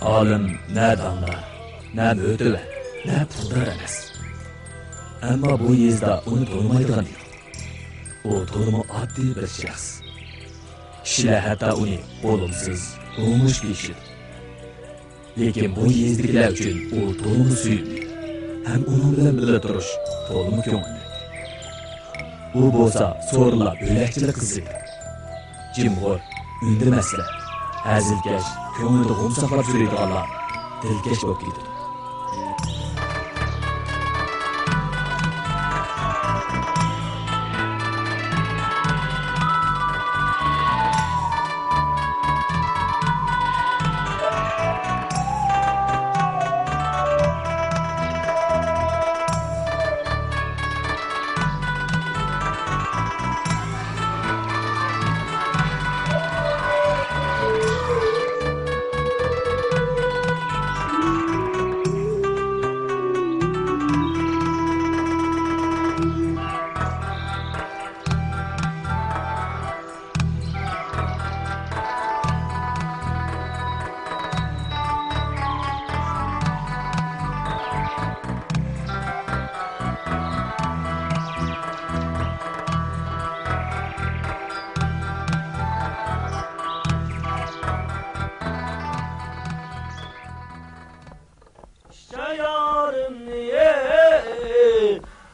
Olim ne damlar, ne mötüver, ne puldar emas. Ama bu yezda onu tanımaydigan yok. O tanımı addi bir şahs. Kişiler hatta onu olumsuz, olmuş deyishidi. Lekin bu yezdikilar uchun u to'limi suyimli. Ham uning bilan birga turish to'limi ko'ngilli. U bo'lsa so'rlab o'lakchilik qilsaydi. Jimg'ur, undimaslar, hazilkash, ko'nglida g'um saqlab yuradiganlar dilkash bo'lib ketadi.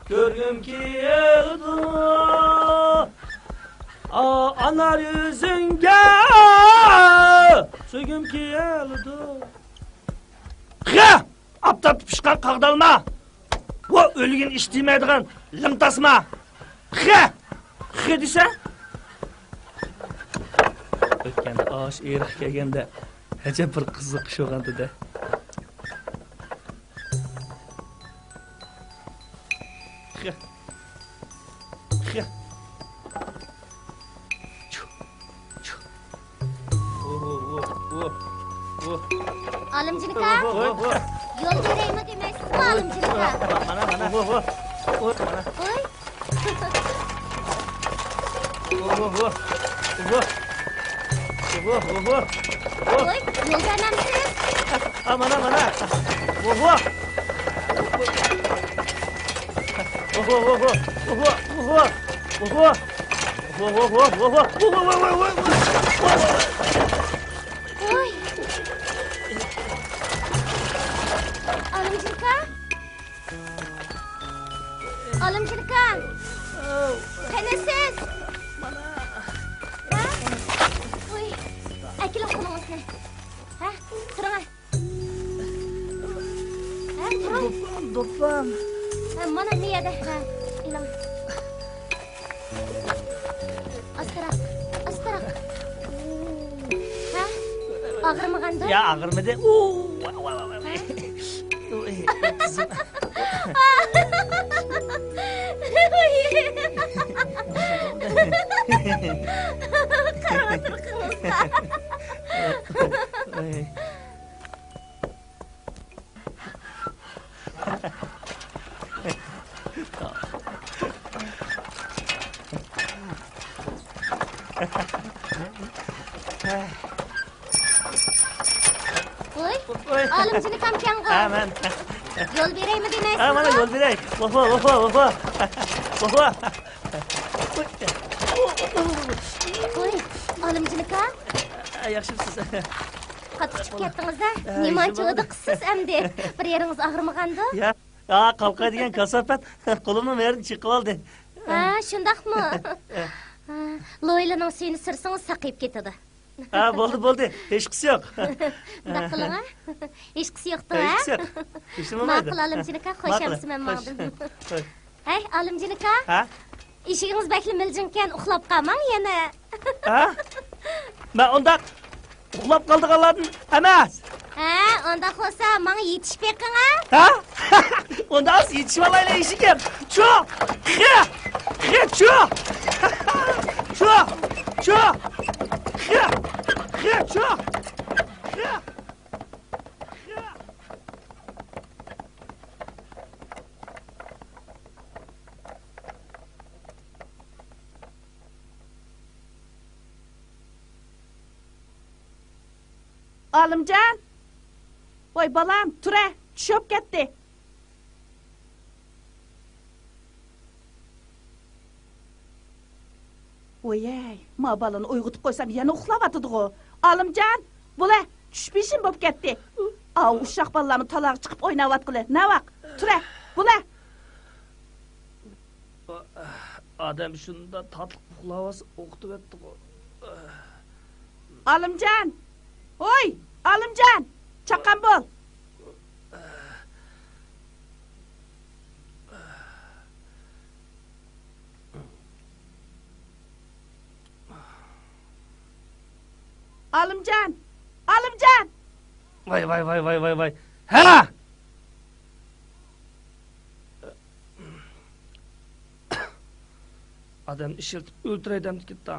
Görgüm ki yıldı anar yüzünge Sögüm ki yıldı Xı! Aptap pişkan kağdalma Bu ölgün işlemeydiğin lımtasma Xı! Xı dese Ötkende ağaç erik kelgende Hece bir kızık şoğandı da Alimcilik'a yol vereyim mi demezsin mi alimcilik'a? Mana. Oy. Oy, yol vermemsiz. Mana. Oy. Alimcilik'a. Penesiz. Ha? Oy. Akilin kolunuzni. Ha? Turun. Ha, turun. Doppam. Ha, mana niyada. Ha, ilang. Astarak. Ha? Ağırmağandı? Ya ağırmadı. Kızım. Karavatır kızım. Oy, alimcilik kampiyan kal. Aman. Yol vereyim mi demezsin? Mana yol vereyim. Oy, alimcilik ha? Yaxshimsiz. Qattiq chiqib ketdingiz-da. Nimancha qiqsiz endi. Bir yeringiz og'rimagandı? Ya, qalqaydigan kasofat qo'limni merdi chiqib oldi. Ha, shundaqmi? Loylaning suyini sirsangiz saqayib ketadi. Ha, bo'ldi. Hech qisi yo'q. Bunday qiling ha? Hech qisi yo'qdi ha? Hech qisi yo'q. Hech nima bo'lmaydi. Ma'qul alimchilik ha, xo'shamsiz men maqdim. Hey, alimchilik ha? Ha? Eshigingiz bakli miljinkan uxlab qolmang yana. Ha? Men unda uxlab qoldiganlardan emas. Ha, onda bo'lsa menga yetishib beqing ha? Ha? Onda az yetishib olaylar eshigim. Chu! Olimjon, Voy balam, tura, tushib ketdi. Voy, ma balani uyg'otib qo'ysam yana uxlavatidi-ku. Olimjon, bula, tushbishim bo'lib ketdi. Av uşaq balalarni talaq chiqib o'ynavatqili. Navaq, tura, bula. Adam şunda tatlı uxlavas o'qitib etdi-ku. Olimjon. Voy, Olimjon, chaqqan bo'l. Olimjon! Olimjon! Vay. Ha! Adam işiltip öldüreydim gitti.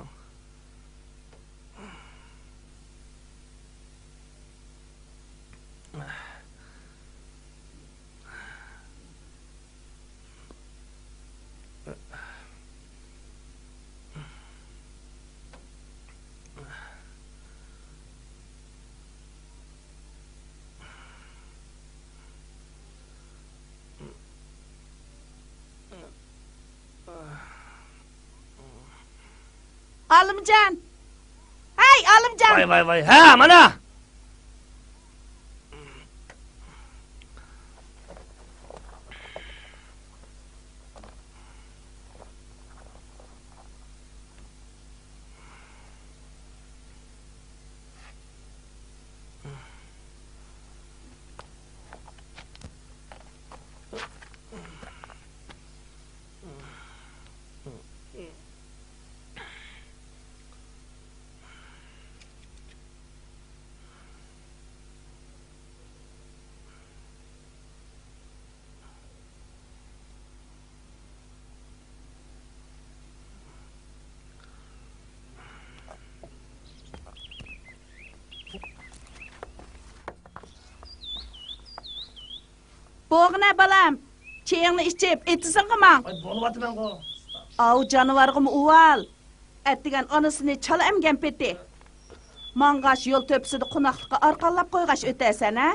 Olimjon! Hey, Olimjon! Vay. Ha, mana! Bo'g'na balam, cheyingni ichib, etisin qimang. Ay, bo'lyapti men qo. Av jonivarg'im uval. Etdigan onasini chala emgan peti. Mang'ash yo'l to'psida qunaqliqqa arqonlab qo'ygash o'tasan, ha?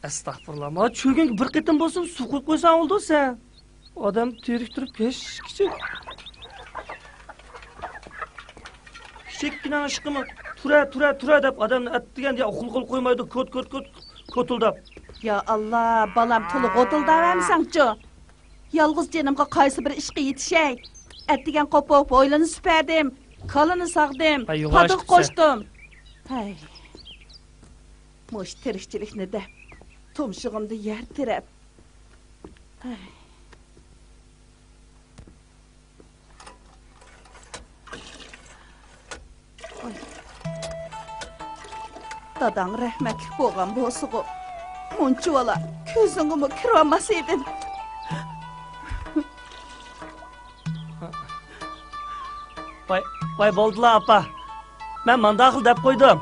Estağfurullah. Ma çögün bir qitim bo'lsin suv quyib qo'ysan oldu sen. Odam terik turib kichik. Kichikgina ishqimi tura deb odamni atdigan deya xulqul qo'ymaydi ko'tuldab. Ya Allah, balam to'liq o'tildavamsan-chu. Yolg'iz jenimga qaysi bir ishga yetishey. Etdigan qo'pib o'ylani supardim, qalini sog'dim, qadiq qo'shdim. Hay. Mo'sh tirikchilikni de tumshug'imda yer tirab. Hay. Dadang rahmetlik bo'lgan bo'lsa-ku, munchuvala ko'zingimga kirolmas edin. Vay bo'ldilar apa. Men mandaqil deb qo'ydim.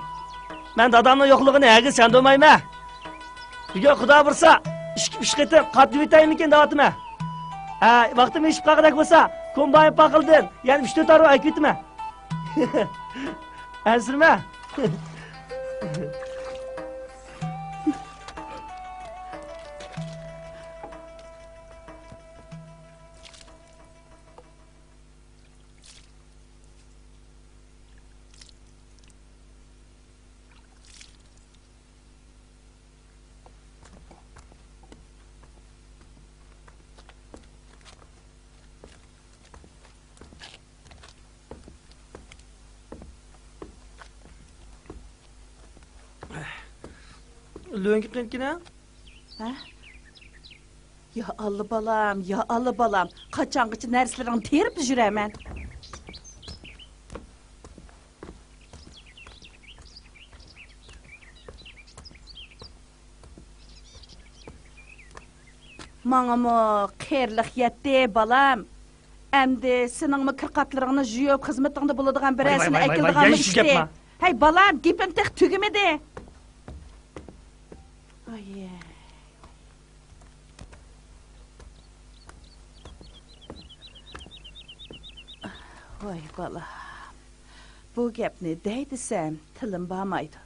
Men dadamning yo'qligini hagi sen demayman. Bugun xudo bursa, ishki pishqetib qatib etaymikin deyapman. Ha, vaqtim ishib qaqdak bo'lsa, kombayn paqildin. Ya'ni 3-4 aro aytib etma. Ansirma. Löngü qinkina? Ha? Ya Allah balam, qaçanqıcı nərslərini terib jürəmən. Mağamı xeyirlik yetdi balam. Əmdi seninmi kırqatlarını juyub xizmetində buladigan birəsini əkildiğanı işdi. Hey balam, gepim tek tügümedi. Ay. Vay bala. Bu gapni dey desem tilim barmaydı.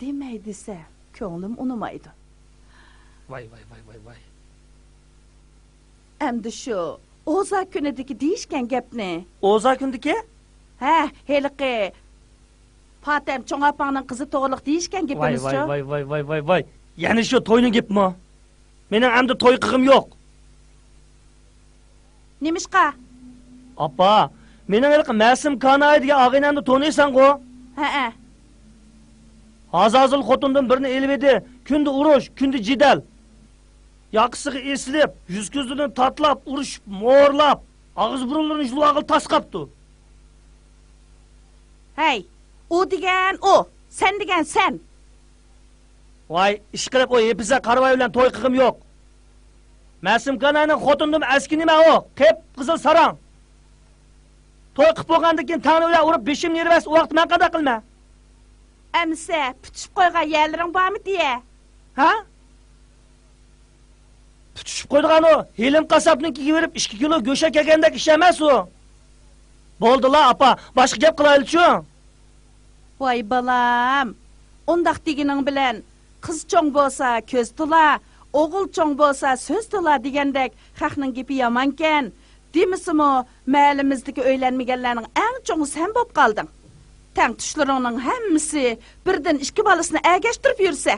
Demey desem ko'nglim unumaydı. Vay. Endi shu Oza kunidagi deyishgan gapni. Oza kundiki? Ha, heliqi Fatem cho'ng opangning qizi to'g'riliq deyishgan gapimiz shu. Vay. Yani şu toyning gapmi? Mening endi to'y qilg'im yo'q. Nimishqa? Apa, mening haliqi Masim Kanay degan og'inamni to'naysan-ku? Ha. Hazazil xotindan birini elib edi. Kundi urush, kundi jidal. Yaqisiga esilib, yuz ko'zini tatlab, urushib, mo'rlab, og'iz burunlarini julog'il tasqabdi. Hey, o degan o, sen degan sen. Vay, ish qilib o epiza qarvoy bilan to'y qilg'im yo'q. Masim Kanayning xotindan aski nima o? Qip qizil sarang. To'y qilib bo'lgandan keyin tani bilan urib beshimni yeribas, u vaqt men qada qilma. Amsa, putishib qo'ygan yerlaring bormi deya? Ha? Tutishib qo'ygan o, Helim qassobnikiga berib 2 kilo go'sha kelgandek ish emas u. Bo'ldi-la, apa, boshqa gap qilaylik-chu. Voy balam, undaq degining bilan qiz cho'ng bo'lsa ko'z tula, o'g'il cho'ng bo'lsa so'z tula degandek xalqning gapi yomonkan. Demisimi, ma'limizdagi o'ylanmaganlarning eng cho'ngi sen bo'lib qolding. Tang tushlaringning hammasi birdan 2 bolasini agashtirib yursa,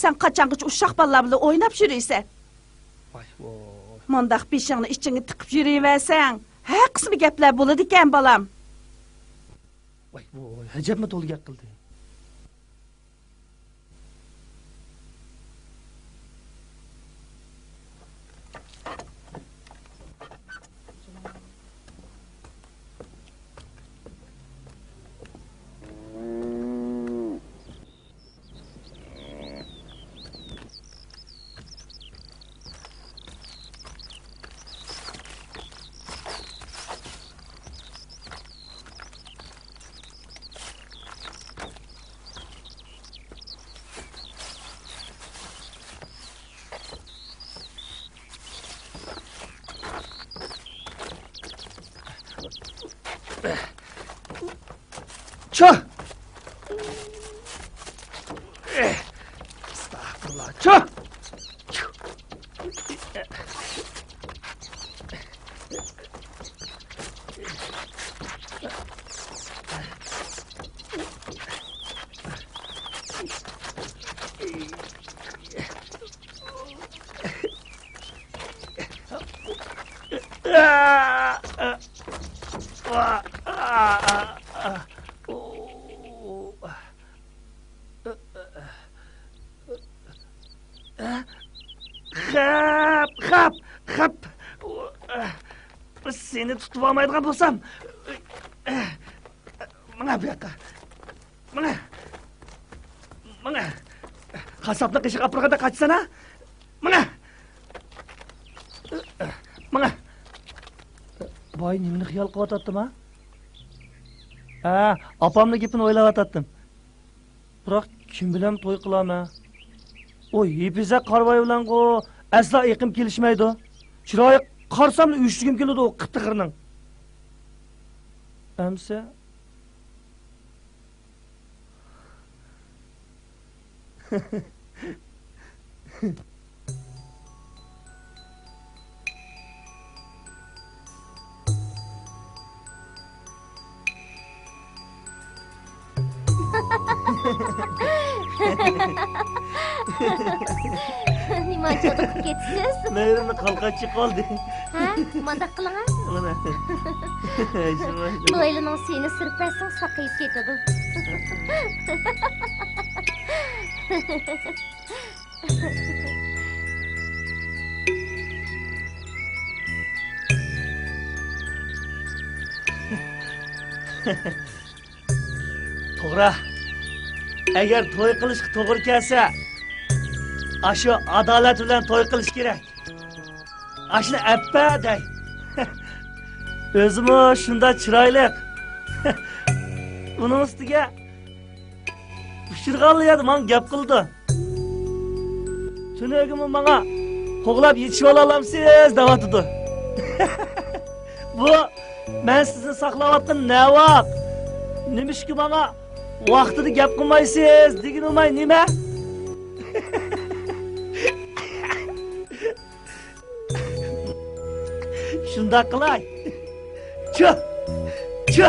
sen qachongacha ushaq bolalar bilan o'ynab yuraysan? Voy. Mundaq beshingni ichingga tiqib yurayversang, ha qismi gaplar bo'ladi ekan bolam. Voy, ajabmi to'g'ri gap qildi. Çö! Estağfurullah. Çö! Hap. Seni tutup almaydigan bo'lsam, mana bu yoqqa. Mana. Qassobni qiyshiq aprag'ida qochsana. Mana. Voy, nimani xiyol qilyaptim ha? Ha, opamning gapini o'ylayotdim. Biroq kim bilan to'y qilaman? O yepiza qarvoy bilan go asla iqim kelishmaydi. Chiroyi qarsam uyushtigim keladi o qittig'irning. Amsa Nima cho'qib ketsiz? Merini qalqachi qoldi. Ha? Mandaq qiling ha? Mana. Noylining seni sirpasing saqayib ketadi. To'g'ri. Agar to'y qilish to'g'ri kelsa, ashu adolat bilan to'y qilish kerak. Ashni appa day. O'zim shunda chiroyli. Uning ustiga pishirganlar men gap qildi. Tunagimi menga qo'g'lab yetishib olamsiz deyotdi. Bu men sizni saqlayotgan navaq. Nimishki bana vaqtida gap qilmaysiz degan olmay nima? Shunda qilay. Çö. Çö.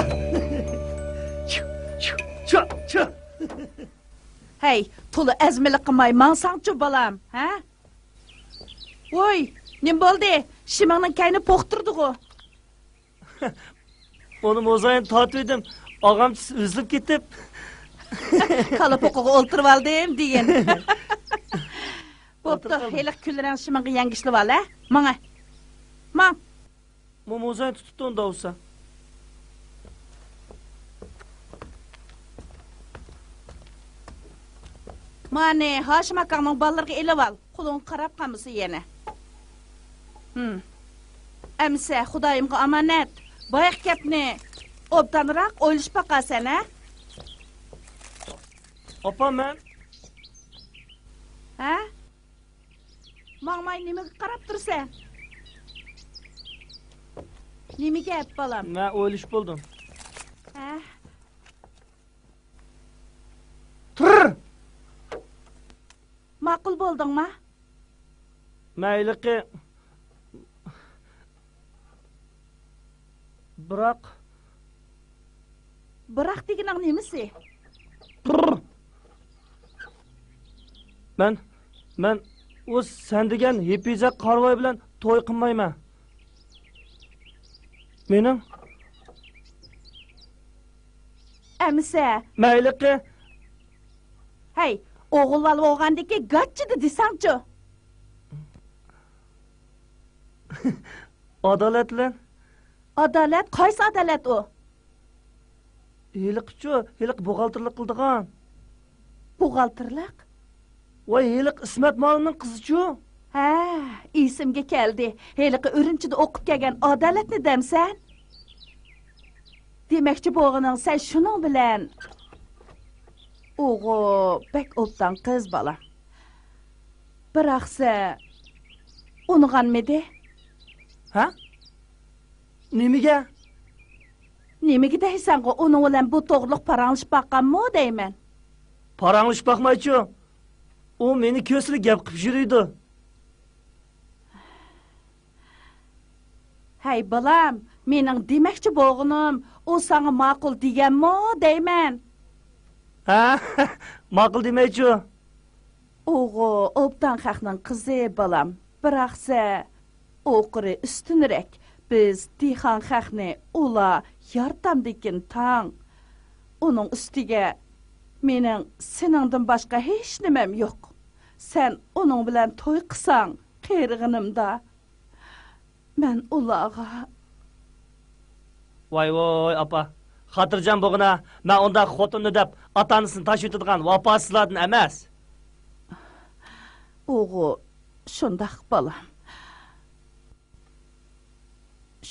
Çö. Çö. Çö. Hey, to'la azmilik qilmay mansangchi balam, ha? Voy, nim bo'ldi? Shimingning kayni po'qtirdi-ku. Onu mozayin tatib edim. Ağam üzülüp ketib. Kala po'qiga o'ltirib oldim degan. Bo'pti, heliq kunlaring shimingga yangishli ol, ha? Mana. Mang. Bu mozayin tutibdi onda olsa. Mane, Hashim akamning bolalarga elib ol. Qo'ling qarab qamisi yana. Amsa, Xudoyimga omonat. Boyaq gapni obdanroq o'ylashib baqasan, ha? Opa men. Ha? Mangmay nimaga qarab tursan? Nima gap bolam? Men o'ylish bo'ldim. Ha? Tur! Ma'qul bo'ldingmi? Mayliqi Biroq deganing nimasi? Men o'z sen degan yepizak qarvoy bilan to'y qilmayman. Mening Amsa, mayliqi hey, o'g'il bola o'g'andiki gachchidi desangchi. adolatli. Adolat, qaysi adolat u? Heliq buxgalterlik qildigan. Buxgalterlik? Voy, heliq Ismat Ma'lumning qizi-chu. Ha, esimga keldi. Heliqi Urinchida o'qib kelgan adolatni demsan? Demakchi bo'g'ining sen shuning bilan o'g'o bek o'pdan qiz bola. Biroqsa unig'anmidi? Ha? Nimaga? Nimaga deysan-ku, uning bilan bu to'g'riliq paranglashib baqqanmi deyman. Paranglashib baqmaychi. U meni ko'sli gap qilib yuriydi. Hey balam, mening demakchi bo'g'inim, u sana ma'qul deganmi deyman. Ha? Ma'qul demaychi. O'g'o, obdan xaqning qizi balam. Biroqsa o'qiri ustunroq. Biz dixan xaqni ula yordamdikin tang. Uning ustiga mening seningdan boshqa hech nimam yo'q. Sen uning bilan to'y qilsang, qerig'inimda men ularga Voy apa. Xotirjam bo'g'ina, men unda xotinni deb ota-onasini tashib o'tadigan vafosizlardan emas. o'g'o, shundaq balam.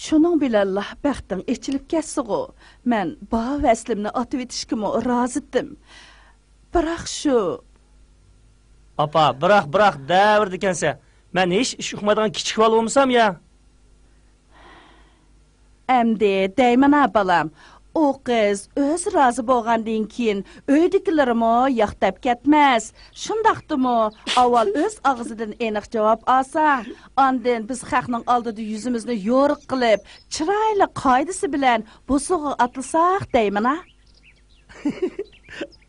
Shuning bilan baxting echilib ketsa-ku, men ba vaslimni otib etishga rozidim. Biroq shu Apa, biroq davr dekansa, men hech ish uqmaydigan kichik bola bo'lmasam ya. Endi deyman balam, o qiz o'z rozi bo'lgandan keyin uydagilarimi yoqtab ketmas. Shundaqdimi, avval o'z og'zidan aniq javob olsang, ondan biz xalqning oldida yuzimizni yo'riq qilib, chiroyli qoidasi bilan busuqqa atilsaq deyman.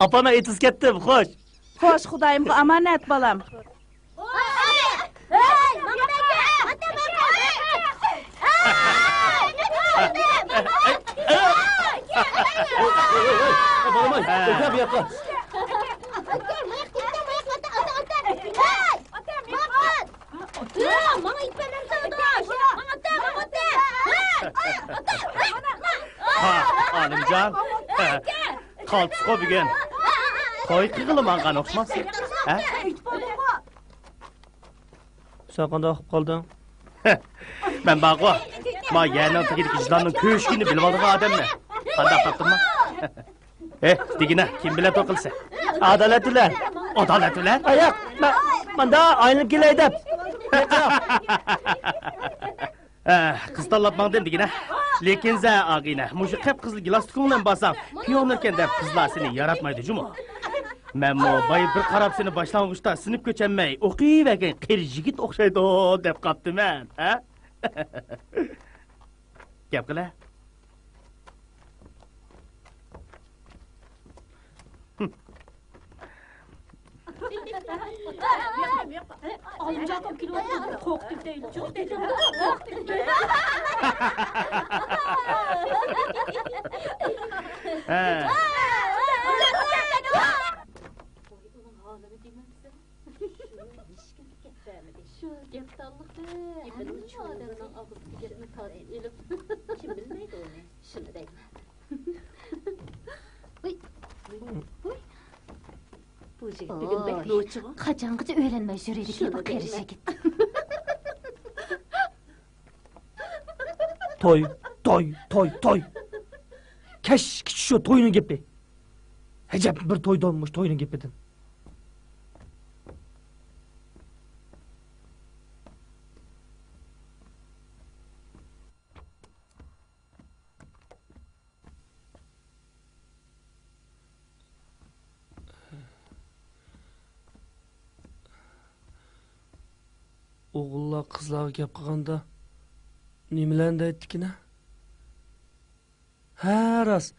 Apa, men etiz ketdim, xo'sh. Xo'sh, Xudoyimga omonat balam. Balamay, o'tib yoqqa. Olimjon, qoltisiqo bugun to'y qilmangan o'xshamasdi, ha? Sen qanday qilib qolding? Men baqo, ma yerning tagidagi ijlonning ko'shkini bilib olgan odamni. Qanday topdimmi? Digina, kim bilan to'y qilsa? Adolatlilar. Adolatlilar? Ayoq, menda aylanib kelay deb. Qiz tanlab mangdim digina. Lekin sen ağine, muşu qip-qizil glastikingdan basam, piyonlarken deb qizlar seni yaratmaydi jumu. Men mo bay bir qarab seni boshlang'uchda sinib ko'chanmay, o'qiyvergan qeri yigit o'xshaydi deb qaptiman, ha? Gap qila. Alacağım kilo korktum değil, çok dedim. Ha. Şu yaptallık be. Benim çağlarının ağzını getme tadı elip. Kim bilmeydi onu. Şunu değil. Uy. Uy. Bu jigit bugün bekliyorçu. Qachongacha o'ylanmay yuraylik deb qarish yigit. Toy. Keşke şu toyunun gibi. Hecep bir toy dolmuş toyunun gibidin. O'g'illar qizlarga gap qilganda nimalarni aytdikina? Ha, rost.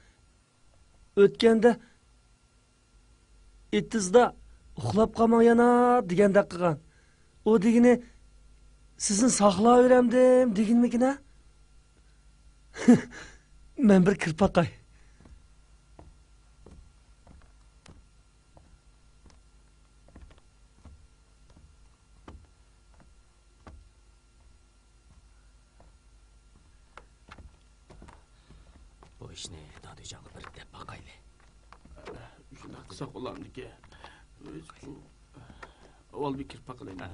O'tganda etizda uxlab qolmang yana degandek qilgan. O degini sizni saqlayveramdim deginmikina? Men bir kirpaqay. Bu ishni Dodijonga bir deb boqayli. Shunday qilsa qo'lamdiki. Avval bir kirpa qilayman.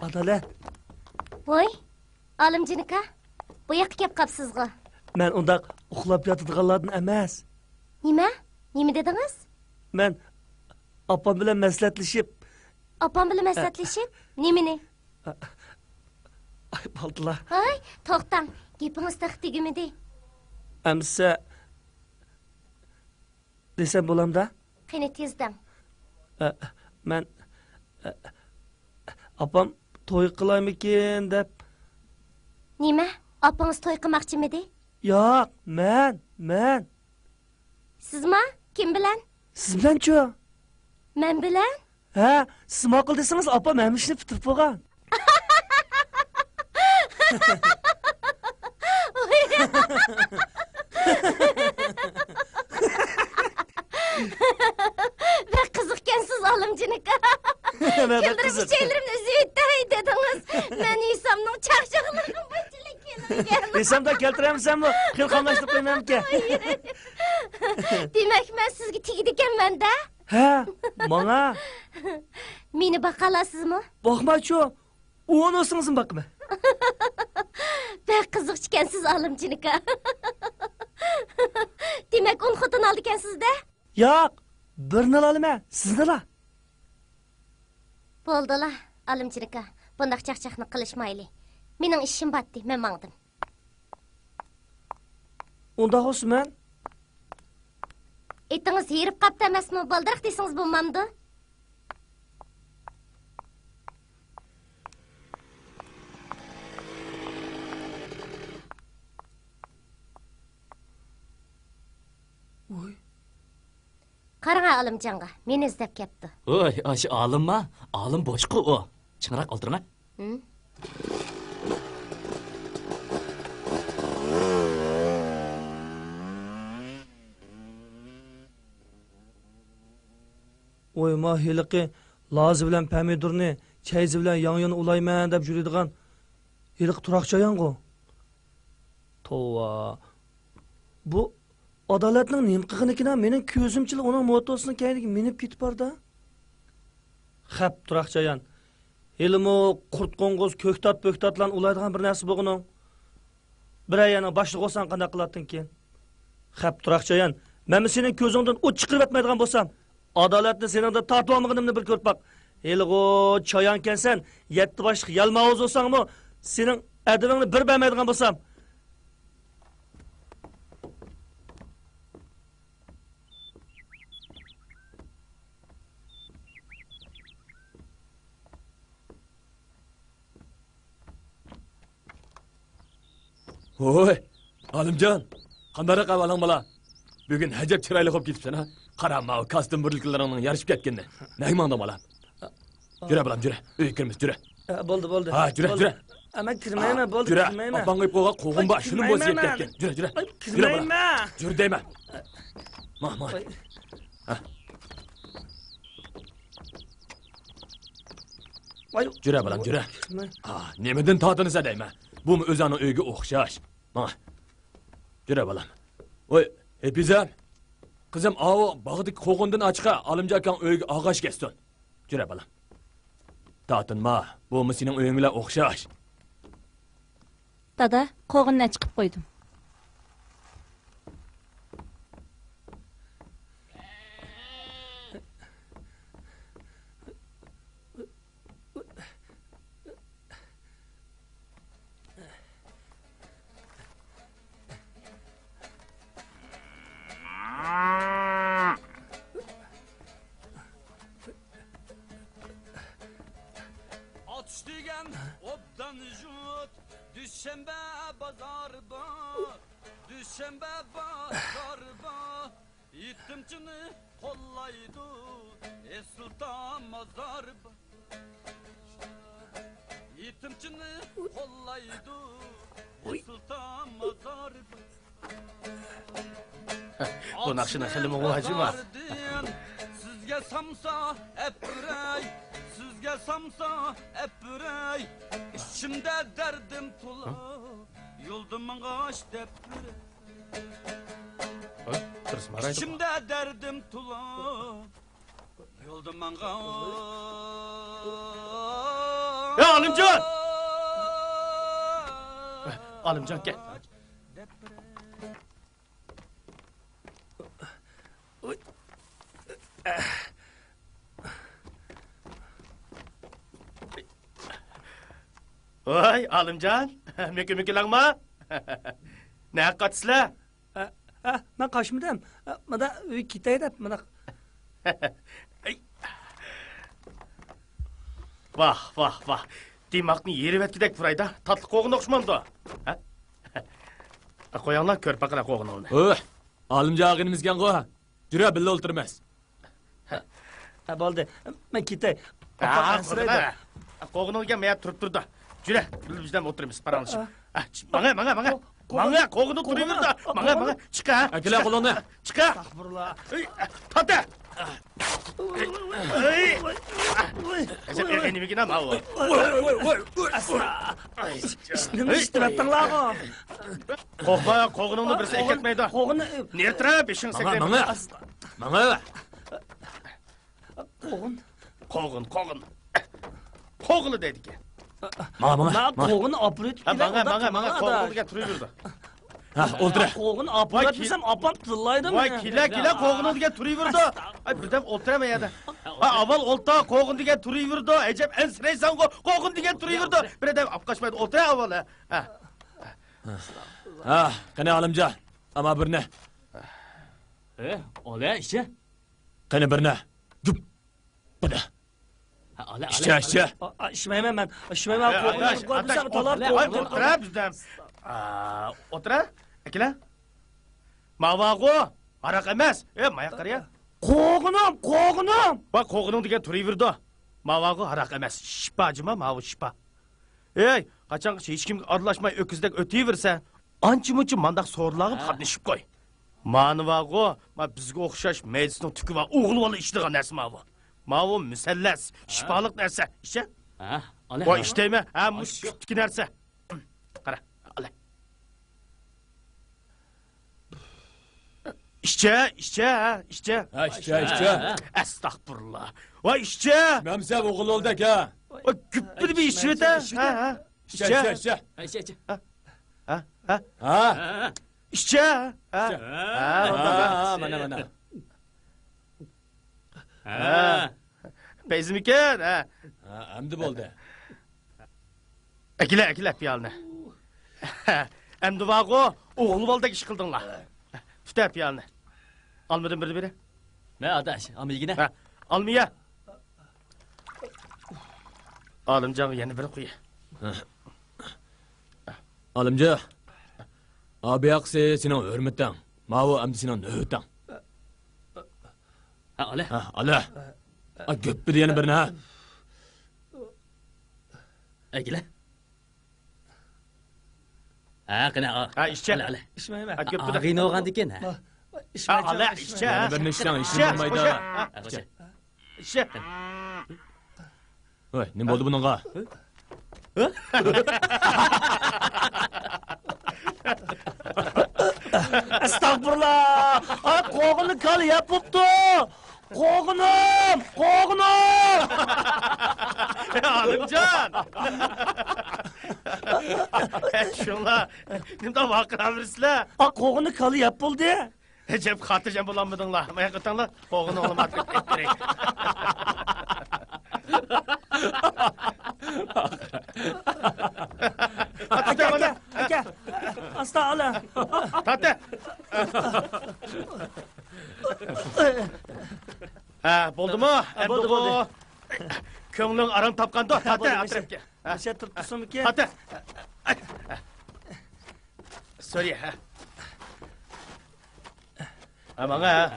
Adolat. Voy, olimjinika. Bu yoqqa kelib qapsizg'i. Men undaq uxlab yotadiganlardan emas. Nima? Nima dedingiz? Men opam bilan maslahatlashib, Opam bilan maslahatlashib, nimani? ay boldilar. Ay, to'xtang. Gapingiz taxtigimidi? Amsa desam bo'lamda? Qani tezdan. Men opam to'y qilaymikin deb. Nima? Opangiz to'y qilmoqchimidi? Yo'q, men. Sizmi? Kim bilan? Siz bilan-chi? Men bilan? Ha, siz ma'qul desangiz opam ham ishni bitirib bo'lgan. Ve qiziqkansiz olimjinika. Keldirib şeylerimni üzüytday dediniz. Men İsamның çaqchaqlarini bunchalik keltirgan. Desamda keltiramisanmi? Xil qamlashtirib qo'ymayman-ki. Demak, men sizga tegdi ekanman-da. Ha, menga Meni baqalasizmi? boqma-chu. O'nosingizmi boqma. Bek qiziq ekansiz olimjinika. Demak, un xotin oldi ekansiz-da? Yo'q, birini olaman, siznila. Bo'ldilar, olimjinika. Bundaq chaqchaqni qilishmayli. Mening ishim batdi, men mangdim. Unda Osman, Etingiz yerib qapti emasmi? Boldiroq desangiz bo'lmamdi? Oy. Qarang olimjonga, meni izlab kelibdi. Oy, aşı olimma? Olim boshqa o. Chingroq oltirma. Oy, ma hiliqi Lazi bilan pomidorni, chayzi bilan yon ulayman deb yuradigan hiliq turaqchayango. Tova. Bu adolatning nima qilganikidan mening ko'zimchil uning motosining kayniga minib ketib borda. Xap turaqchayan. Elimo qurt qo'ng'iz ko'ktat-pöktatlan ulaydigan bir narsa bo'lg'uning. Bir ayana boshliq olsan qanday qilatding keyin? Xap turaqchayan. Men sening ko'zingdan o't chiqarib atmaydigan bo'lsam, adolatni seningda tortib olmaganimni bir ko'rib baq. Helgo çoyanken sen yetti başlık yalmağız olsan mı? Senin edebini bir beğenmediğin bulsam. Oy, Alimjon, qanday qavalang bola? Bugun hajab chiroyli bo'lib ketibsan ha? Qarama, kostyum burliklaringning yarishib ketganda. Nega manda bola? Jura bolam, jura. Uyga kiramiz, jura. Bo'ldi. Ha, jura, jura. Ama kirmayman, bo'ldi, Jura. kirmayman. Opangga qo'ygan qo'g'in bor, shuni bo'z yeb ketgan. Jura, jura. Jura bolam. Kirmayman. Jur deyman. Ma. Ha. Voy, Jura bolam, jura. Ha, nimadan tortinsa deyman. Bu o'zini uyga o'xshash. Ma. Jura bolam. Voy, Epizam. Qizim, avo bog'dagi qo'g'indan ochqa Alimjon akang uyga og'ash kessin. Jura bolam. Tortinma, bu sening uying bilan o'xshash. Dada, qo'g'indan chiqib qo'ydim. Atış degan obdan jut Düşşembe bazar ba Düşşembe bazar ba Yetimchini qo'llaydi Sultan mazar ba Yetimchini qo'llaydi Sultan mazar ba Bu naqshini xilimi vojima. Sizga samsa epiray Sizga samsa epiray İçimde derdim tula Yoldum ağaç depiray İçimde derdim tula Yoldum ağaç Ya Alimjon! Alimjon gel. Voy, Alimjon, mükü-mükülangma. Ne qatsizlar? Ben kaçmadım. Mada uy ketaydi, mada. Vah. Demakni yerivetkidek burayda. Tatlı qo'g'in o'xshamamdi. Ha? Qo'yinglar ko'rpaqira qo'g'inni. Oy, Alimjon ag'inimizga qo'y. Jura billa o'ltirmas. Bo'ldi. Men ketay. Qo'g'inga mayab turib turdi. Jura, bizdan o'tiramiz, paranlashib. Manga qo'g'inni turaverdi. Manga, chiqa. Akila qo'lini. Chiqa. Astagfirullah. Tata. Nimaga nima u? Nima ishtiratdinglar? Qo'rqma, qo'g'iningni birisi ketmaydi. Qo'g'inni Nertra beshing saklaydi. Manga. qo'g'in. Qo'g'ini deydi. Manga. Qo'g'inni opret Manga qo'g'iniga turaverdi. Ha, o'ltir. Qo'g'in opret desam opam tillaydimi? Voy, kila qo'g'iniga turaverdi. Ay, birdan o'ltiramayadi. Ha, avval o'lta qo'g'iniga turaverdi. Ajab ansiraysan, qo'g'iniga turaverdi. Birdan opqashmaydi. O'ltira avval. Ha, qani Alimjon. Ama birni. Ola ishi. Qani birni. Jup. Bada. Ola. Ishcha. Ishmayman men. Ishmayman qo'g'in qo'yibsam talab qo'g'in. O'tira bizdan. O'tira. Akila. Mavag'o, araq emas. Mayoq qariya. Qo'g'inim. Va qo'g'ining degan turaverdi. Mavag'o araq emas. Shipajima, mavu shipa. Ey, qachongacha hech kimga aralashmay o'kizdek o'taversa, ancha-muncha mandaq so'rlag'ib qatnashib qo'y. Manvag'o, bizga o'xshash meditsina tuki va o'g'il bola ishlaydigan narsa mavu. Mavu musallas, shifoliq narsa. Isha? Ha, ola. Voy, ishtaymi? Ha, mushkutki narsa. Qara, ola. İşçe. Ha, ishcha. Astagfirullah. Voy, ishchi. Mamsa o'g'il oldik ha. Voy, güppil bir ish vet ha. Ishcha. Ishi. Ha. İşçi. Ha, mana. Bezmiken, ha. Ha, endi bo'ldi. Ekile piyalını. Emdi vago, oğlu balda iş kıldınla. Tüte piyalını. Almadın biri. Ne adaş, amigine? Ha, almaya. Alımcan yeni bir kuyu. Alımcı. Abi yaksı senin hürmetten. Mavu emdi senin nöhütten. Ha, ale. Ha, ale. Ha, göppü diyeni birine ha. Egile. Ha, kına. Ha, işçe. Ale. İçmeyme. Ha, göptü de. Ağın oğan diken ha. Ha, İçmeyeceğim. ala, işçe. Yani birine işten, işin İşçe, olmaydı. koşa. Ha, koşa. İşçe. Oy, ne oldu bununla? Estağfurullah. Ay koğunu kal yapıptı. Koğunum. Alımcan. Şunla. Nimde vakıra birisle. Ay koğunu kalı yapıldı. Cep hatırcam bulamadın la. Maya kıtan la. Koğunu oğlum artık ettirek. Aka. Hasta ala. Tate. Ha, buldu mu? Buldu, buldu. Köңlüң aran tapqanda. Tate, atrepke. Bir şey tutmuşsun mu ki? Tate. Sorry, ha. Aman ha.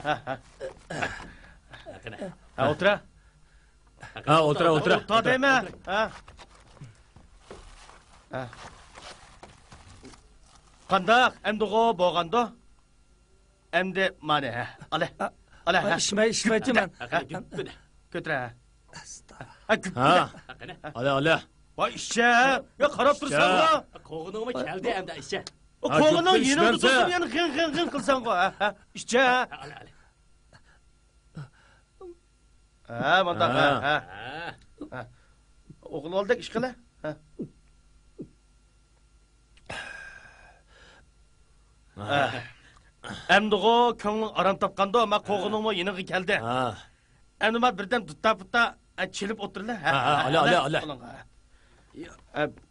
Ha, otura. Ha, otura. Ta deme. Ha. Qandaq, əmdi o boğanda. Əmdi mane ha. Ale ha. İçmeyeceğim ben. Götür ha. Ha. Ale. Vay işçe. Ya qarab tursan ha. Koğunuğuma geldi hem de işe. O Ha, koğunun götür, yeni işmemse. tutup yani hın kılsan ko ha. İşçe ha. Ale. Ha, banda ha. Ha. Oğul oldak iş qila. Ha. Əmdi o köңlüң aran tapqanda ma qoğunun yeni geldi. Ha. Əmdi ma birden tutta çelip oturla. Ha, ale.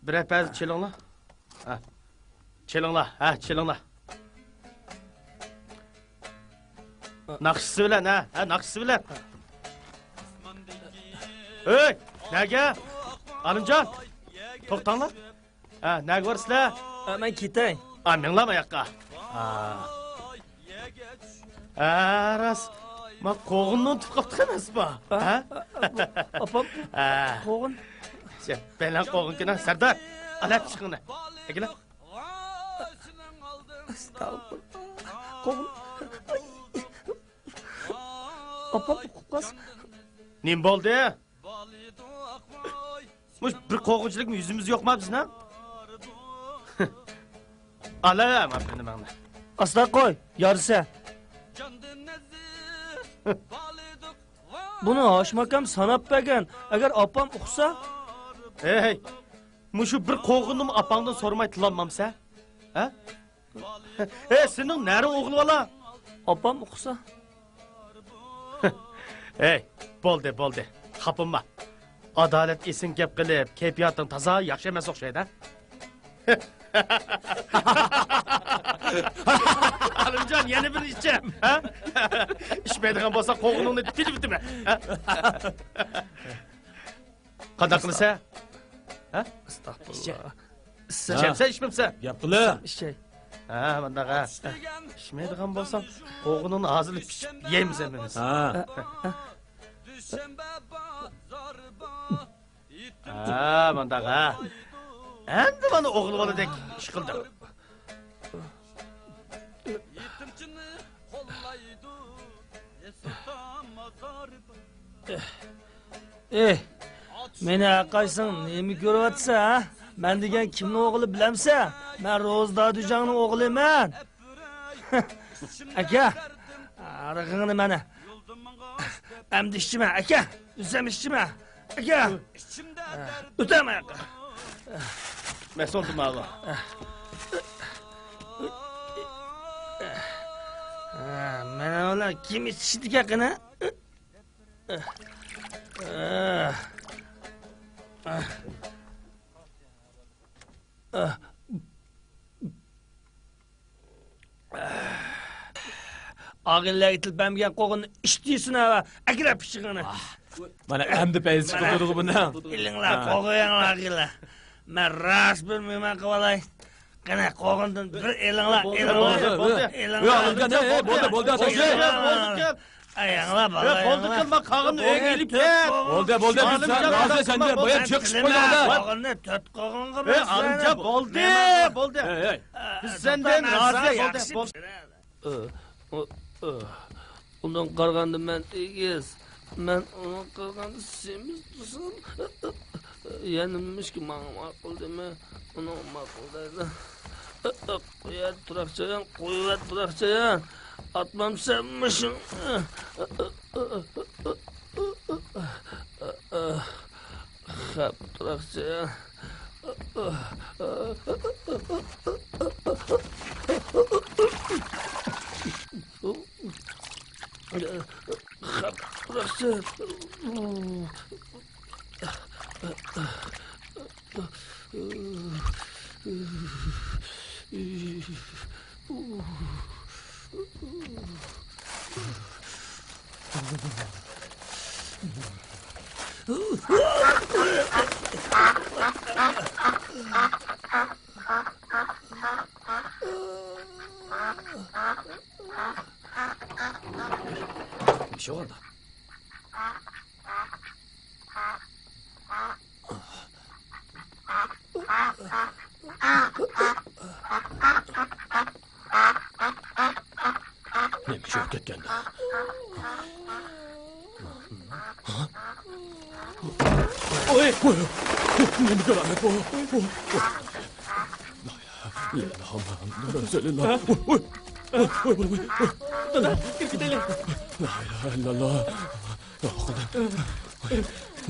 Bir epaz çelingla. Ha. Çelingla. Naqşısı bilen ha. Naqşısı bilen. Hey, nege? Alımcan. Toqtanla. Ha, nege var sizler? Ben kitayım. Minglama yakka. Ras. Ma qoğunun tıqaptı emas mı? Ha? Apam. Koğun. Belen qoğun kina Serdar. Alap çıkını. Egile. Estağfurullah. Koğun. Apam kukas. Nim boldu? Muş bir qoğunçilik mi yüzümüz yok mu bizim ha? Alam benim bana. Asla koy. Yarısı. Bunu aşmakam sanap begen. Eğer apam uqsa. Hey. Muşu bir qoğunum apangdan sormay tılanmamsa? Ha? Senin nere oğlu valla? Apam uqsa. Hey, boldu. Xapınma. Adalet esin gep qilib, keyfiyatın taza, yaxşı emas oqshaydi. Alımcan yeni bir işçem. Ha? İşmeydiğin bolsa qoğununu dil bitimi. Qandaq qilsa? Ha? Estağfurullah. İçemse içmemse? Yapılı. Şey. Ha, bunda ha. İçmeydiğin bolsa qoğununu ağzını pişip yeyimiz emimiz. Ha. Ha, bunda ha. Endi bana oğlu bana dek iş kıldım. Meni aqaysın nemi görüvatsa ha? Ben degen kimnin oğlu bilemse? Ben Rozdağ Dücan'ın oğluyman. Aka. Arıqını mene. Emdi işçime aka. Üzem işçime. Aka. Öteme aka. Mes oldum abi. Mene ola kim içiştik akına? Ağıllar tilpemgen qoğunu iştiysin ha. Akira pişiğini. Mana endi payız chiqib turdi bundan. İlinglar qo'yinglar ağıllar. Men ras bilmayman qivalay. Qana qo'g'indan bir elinglar. Bo'ldi, Ayanglar bala. Bo'ldi qilma qog'inni uyga ilib ket. bo'ldi, sen rozi senda boya chiqishib qo'ydi. Qo'g'inni to'rt qo'g'in qilib. Anca bo'ldi. Hey. Biz senden razı bo'ldi. Undan qaraganda men egiz. Men uni qaraganda semizsan. Yanimishki menga ma'qul dema. Uni ma'qul deydi. Qo'yat turaqchayan, qo'yat turaqchayan. Atmam senmişim. Xap turaqchayan. Xap turaqchayan. Bir şey oldu. Neymiş yok ketken de. Oy! Ne bir keramet bu? La ilahe illallah. Oy! Dada, gir gidelim. La ilahe illallah. Ya Khudam.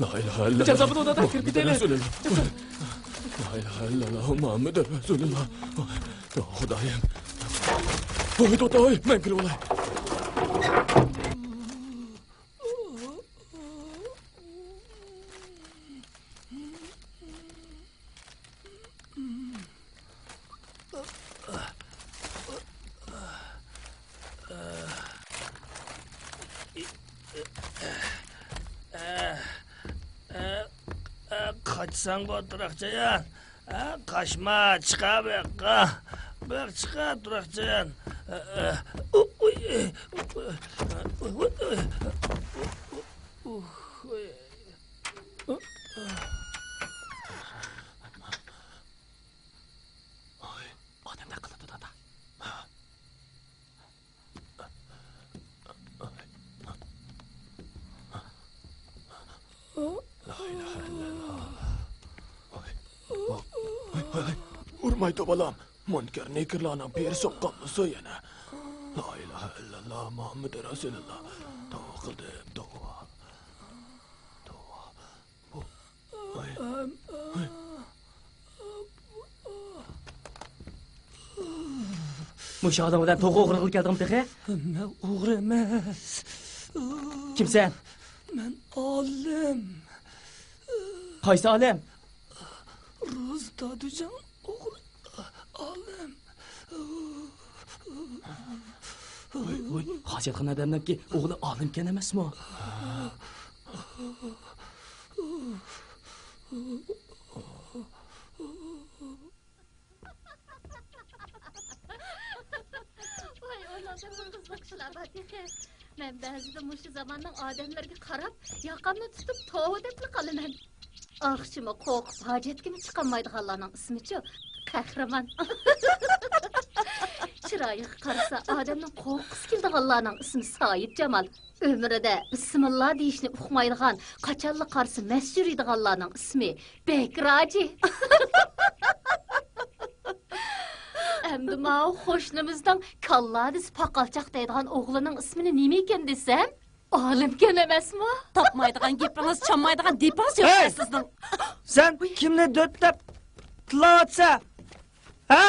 La ilahe illallah. Cezabın odada gir gidelim. La ilahe illallah. Muhammed Resulullah. Ya Khudayım. Oy Dodoy, men kirib olay. Kaçsan bu durakçayan. Kaçma, çıka be. Bak çıka durakçayan. Odam naqli dada. La ilahe illallah. Urmaydi bolam. Munkar nekirlarning peri soqqanmisi yana. La ilahe illallah Muhammed Resulullah. Tavba qildim, tavba. Mush odamdan to'g'ri o'g'ri qilib keldim texe? Men o'g'ri emas. Kimsan? Men olim. Qaysi olim? Ro'z Todujon o'g'li olim. Voy, hojatxonadanki o'g'li olimkan emasmi? Voy, o'ylangan qizlar kishilar bor texe. Men ba'zida mushu zamonning odamlarga qarab, yoqamni tutib to'g'ri deb qolaman. Axshimi qo'rqib hojatga chiqolmaydiganlarning ismi-chi? Qahramon. Chiroyiga qarasa odamning qo'rqisi keldiganlarning ismi Said Jamol. Ömrüde bismillah deyishni uqmaydigan, qachonli qarsi mast yuradiganlarning ismi Bekraji. Endi ma'u qo'shnimizdan kalladis paqalchoq deydigan o'g'lining ismini nima ekan desam, olimkan emasmi? Topmaydigan gapingiz, chanmaydigan depingiz yo'q sizning. Sen kimni dötlab tilavatsa? Ha?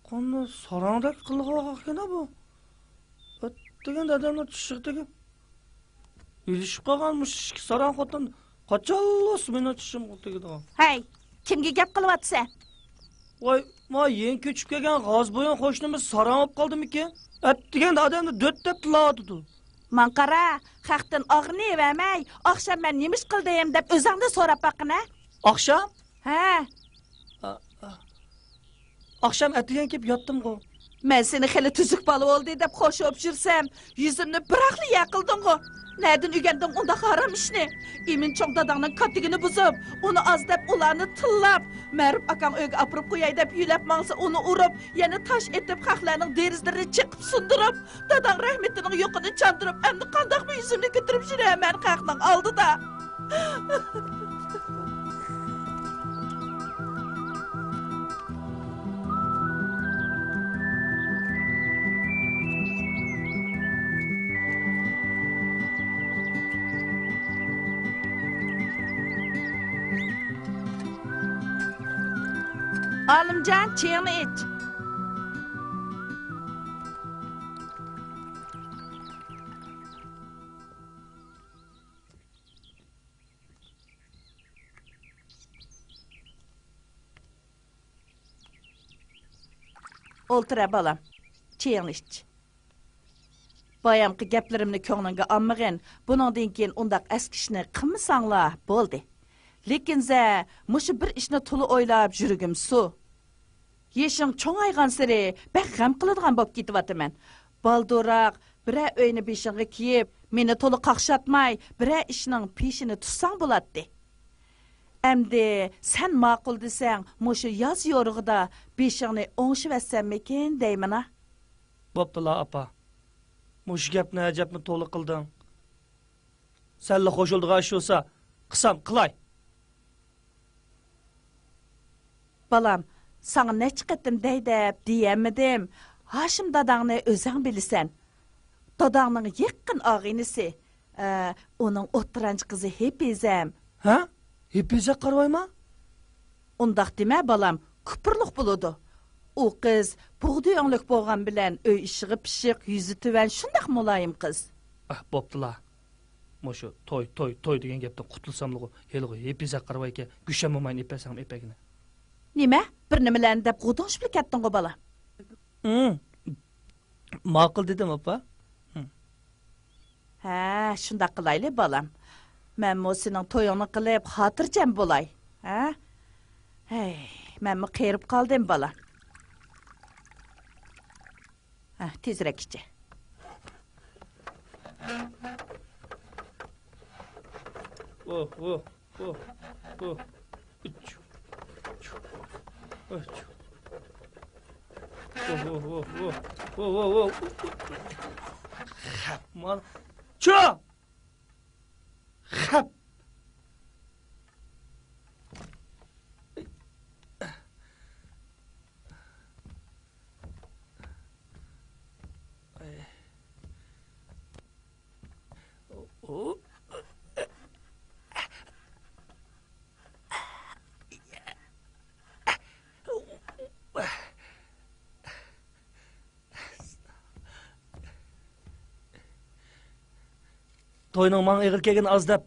Qonni sorongdak qilib qolgan bu. degan dadamlar tushirdiga. Ilishib qolganmish ikki saran xotin. Qachonlos meni tushim tegdi. Hey, kimga gap qilyapsan? Voy, yen ko'chib kelgan g'ozbo'yin qo'shnimiz saran olib qoldimikin? Degan dadamni döt deb tiladi. Man qara, xalqdan og'ni vermay, oqshom men nemish qildim deb o'zingni so'rab baqina. Oqshom? Ha, Oqshom atigan kelib yotdim-ku. men seni xili tuzuk bola bo'ldi deb qo'shib jursam, yuzimni biraqli yaqilding-ku. Nereden ügendim onda haram işni? İmin çok dadağının kattigini buzub, onu az dep ulanı tıllap, Merip akam öge apırıp koyay dep yülep mağsa onu urup, yani taş etip xalqlarının derizlerini çıkıp sundurup, dadağ rahmetinin yokunu çandırıp, emni kandak mı yüzümünü götürüp jüne hemen xalqlan aldı da. Alımcan, çayını iç. Oltura balam, çayını iç. Bayamqı geplerimni ko'nglingga olmag'in, buningdan keyin undaq askishni qilmasanglar bo'ldi. Lekin za, mushu bir ishni to'la o'ylab yurugim suv. Yeshing cho'ngaygan siri bak g'am qiladigan bo'lib ketyapman. Balduroq bira uyni beshingga kiyib, meni to'la qaqshatmay, bira ishning peshini tutsang bo'ladi. Endi sen ma'qul desang, mushu yoz yo'rig'ida beshingni o'ngshivassanmikin deymana? Bo'ptila apa. Mushu gapni ajabni to'la qilding. Senla qo'shildigan ish bo'lsa, qilsam qilay. Balam, sana ne çıkıttım deydep diyemedim. Haşim dadağını özün bilisen. Dadağının yakın ağinisi. Onun oturanç kızı Hepizem. Ha? Hepizem qarvayma? Ondaq deme balam, küpürlük buludu. O kız buğdu yonluk boğan bilen öy işığı pişik, yüzü tüven şundaq mulayim kız. Bo'ptila. Mushu toy degan gapdan qutulsamligu, heligu Hepizem qarvayga güshamamayın epesam epegini. Nima? Bir nimalarni deb g'udonshib ketding-ku bola. Ma'qul dedim apa. Ha, shundaq qilayli bolam. Men mo sening to'yingni qilib xotirjam bo'lay. Ha? Hey, men mi qerib qoldim bola. Ha, tezroq ichi. Xap, mal. Ço! Xap. Toyning man ig'ir kelgan az deb,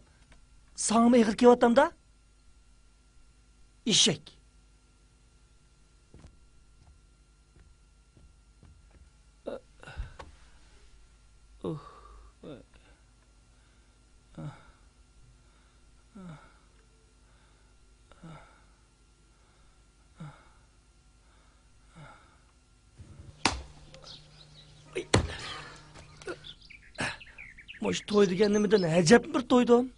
sangmi ig'ir kelyaptam-da? Eshak. Moş toy degan nimadan ajab bir to'ydim.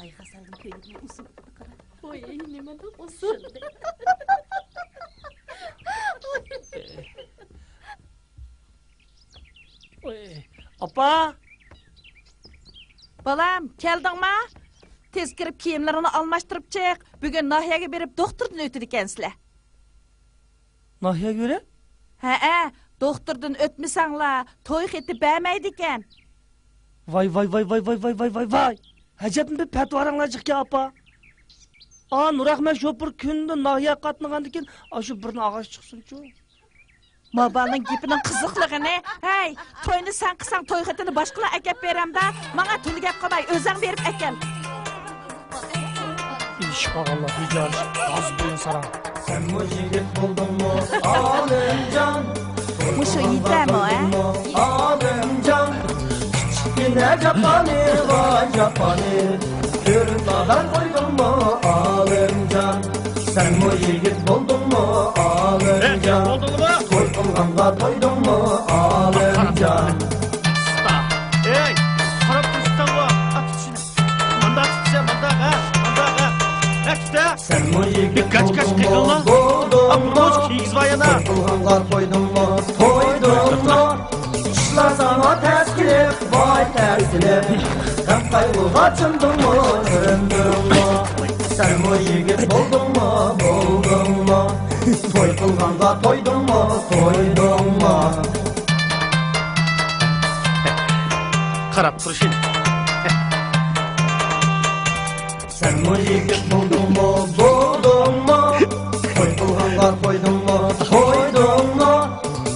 Ay Hasan'ın köyünün usul qara. Oy, nimada usul? Apa! Balam, keldingmi? Tez kirib kiyimlarini almashtirib chiq. Bugun Nahiyaga berib doktordan o'tdi ekansizlar. Nahiya göre? Ha, doktordan o'tmasanglar, to'y xeti bermaydi ekan. Vay. Acaba bir petvaranglar ki apa. Nurahmet şoför künde nahiye katmağandı ki aşı birine ağaç çıksın şu. Babanın gipinin kızıklığı ne? Hey, toyunu sen kısan toy xetini başkala ekep verem da, bana tülü gep kalay, özden verip ekel. İnşallah rica az boyun saran. Sen bu yigit buldun mu Alemcan? Muşu yiyeceğim o Alemcan. Yine Japani var Japani. Kürtladan koydun mu Alemcan? Sen bu yigit buldun mu Alemcan? Toy kılganda doydun mu Alemcan? Ey, qarab turishsan bu. At ishini. Manda tutsa, manda ha. Sen bu yigit Kaç buldun mu Approç kiygiz var yana. Toy kılganda toydun mu Toydun mu? İşler sana ters gelip vay tersine. Hem kaygıga çındın mı çöndün mu? Sen bu yigit buldun mu Toy kılganda toydun mu Qarab turishini. Sen bu yigit buldun mu Toy kılganda toydun mu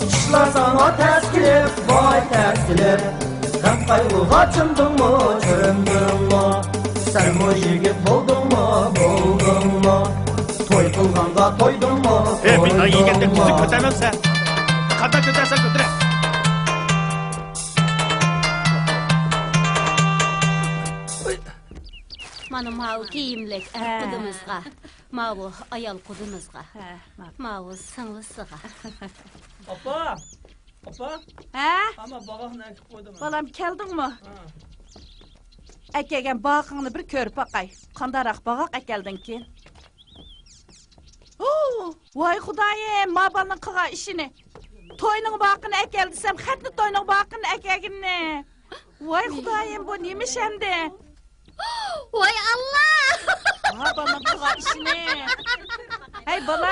İşler sana ters gelip vay ters gelip Hem kaygıga çındın mı çöndün mu? Sen bu yigit buldun mu Toy kılganda toydun mu Bir daha yigitde kuzu kötememse. Qanday kötersen kötüre. Mana mau kiyimlik qudumuzga, mau ayol qudumuzga, mau singlisıga. Apa. Ha? Ama bağın ekip koydum. Balam geldin mi? Ekegen bağını bir körüp bakay. Kandarak bağak ekeldin ki. Vay Xudayım, mabalın kığa işini. Toyunun bağını ekeldisem, xetli toyunun bağını ekegini. Vay Xudayım, bu neymiş hem de? Vay Allah! Mabalın kığa işini. Hey balam.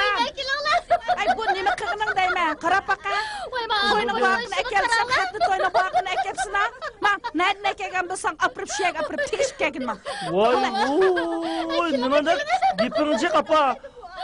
Ay bu neymi kığının deymen, qarap baka. Toyunun bağını ekeldisem, xetli toyunun bağını ekepsin ha. Ma, nereden ekegen bilsen, apırıp şeyek apırıp tigişip kegin ma. Vay, nima da gepingiz apa.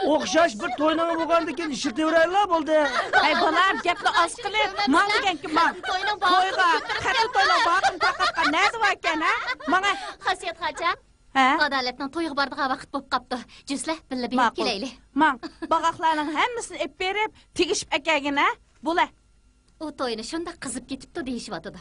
O'xshash bir to'yning bo'lgandan keyin ishirtaveraylar bo'ldi. Ay balam, gapni oz qilib, man deganki man. To'yga, qatl to'yning bag'ini taqatqa nima deb ekan, ha? Manga Xasiyat Xoja, ha? adolatning to'yga boradigan vaqt bo'lib qopti. Jusslar billa berib kelaylik. Man, bag'aqlarning hammasini ep berib, tegishib ekagin, ha? Bo'la. U to'yni shunda qizib ketibdi deyishyotdi.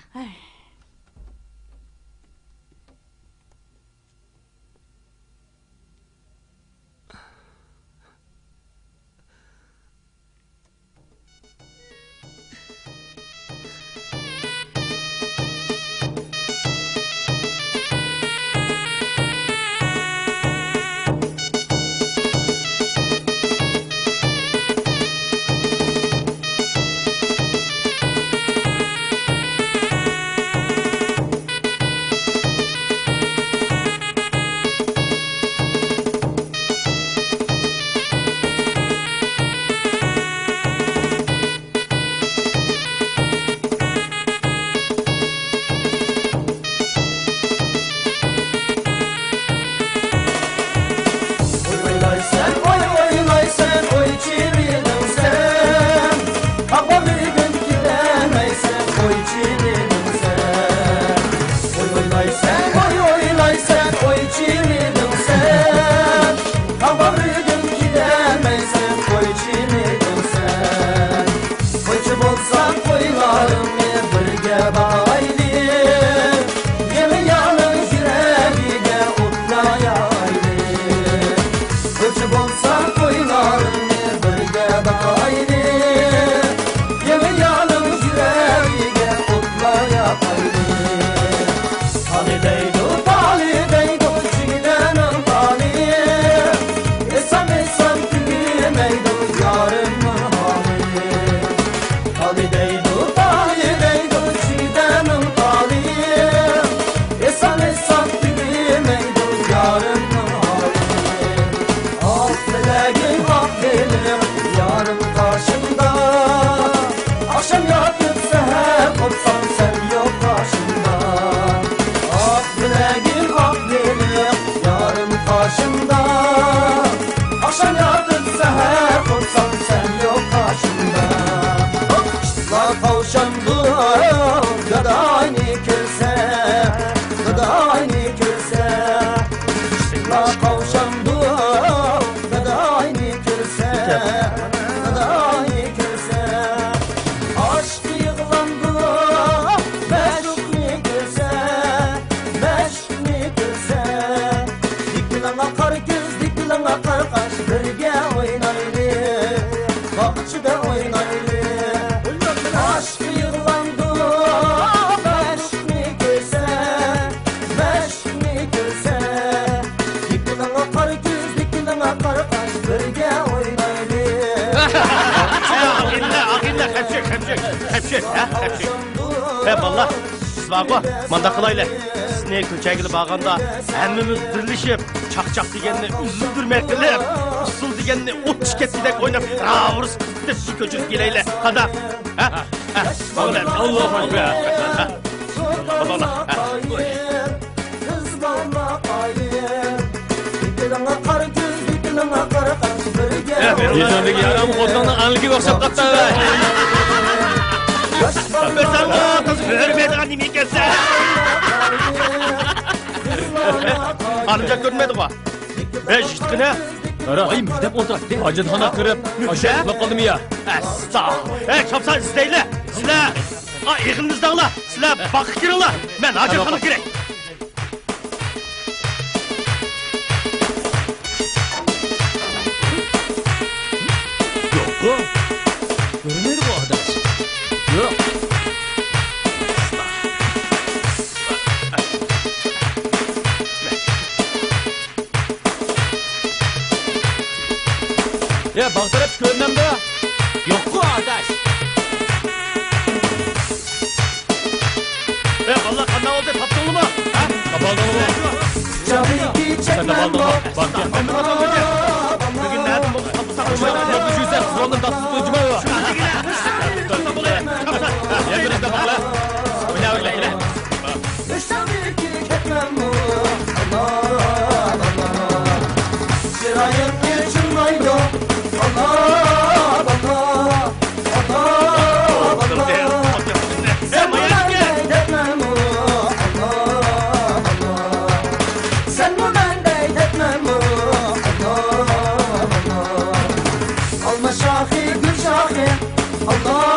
qarqash birga o'ynaylik bog'chada o'ynaylik aşk yig'landi mashqni ko'rsa ikkilanga qora ko'z ikkilanga qarqash birga o'ynaylik Aqilla, hemşek. Valla, siz var mı? Manda kılayla. Siz ne köçegili bağında hemmimiz birleşip, çak digenini üzüldürmek dilep, usul digenini ot çiketlidek oynap, ravuruz kıtıp şu köçüz gileyle. Hadi. Valla, Allah'a ekber. Valla. Yezondagi yaram qo'zg'onni anligiga o'xshab qapti. Sen bu kız görmediğin nime ekensen. Hanımca görmedi mi? Jitqine. Ay müjdep o'tirdi. Hojatxona kirib, aşağı uxlab qoldimi ya? Sağ. Çapsan izleyle. Sizler. Yığınızdağla. Sizler bakı girinler. Ben hacetxana girek. Yok. Görünmedi bu arkadaş. Yok. Ya bak taraf görünem de. Yok bu arkadaş. Valla kandan oldu taptın mı? Kapaldın mı? Sen de baldın mı? Bak ya. Bugün nereden bu kapı saklamaya? Yok bu yüzden kızlarının tatsızlığı cuma var. Yerlerinde bak la. Oyna öyle yine. Çırayım geçirmaydı Sen bu bende etmem Alma şahi gül şahi Allah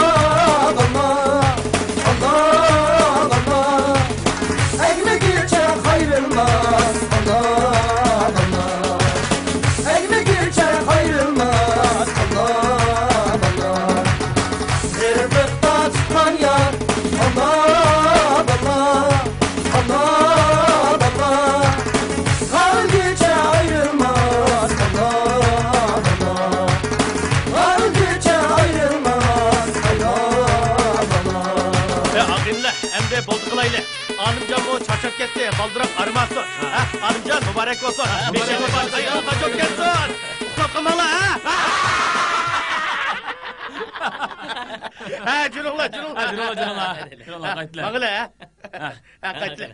Ekmek geçer ayrılmaz Allah Ekmek geçer ayrılmaz Allah Zirvıkta çıkan yar Allah Kar geçer ayrılmaz Allah Kar geçer ayrılmaz Allah Akınla hem de bozdu kılayla. Hanımcan bu çarşaf gitti. Baldırak arımasın. Hanımcan mübarek olsun. Beşe mübarek ayağına çok gelsin. Sokamalı ha. Cürüla. Cırıla. Kayıtla. Bakıla ha. Kayıtla.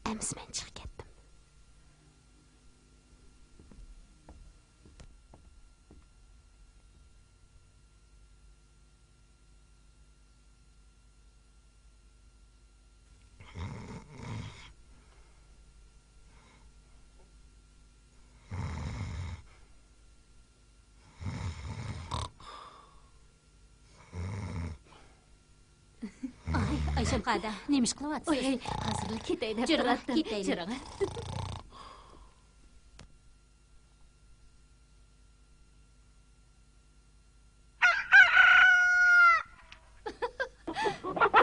Əmsi mən çıx getdim. Ayşem qada, nemish qilyapsiz? Oy, hozir ketay deb turibdim. Jiring.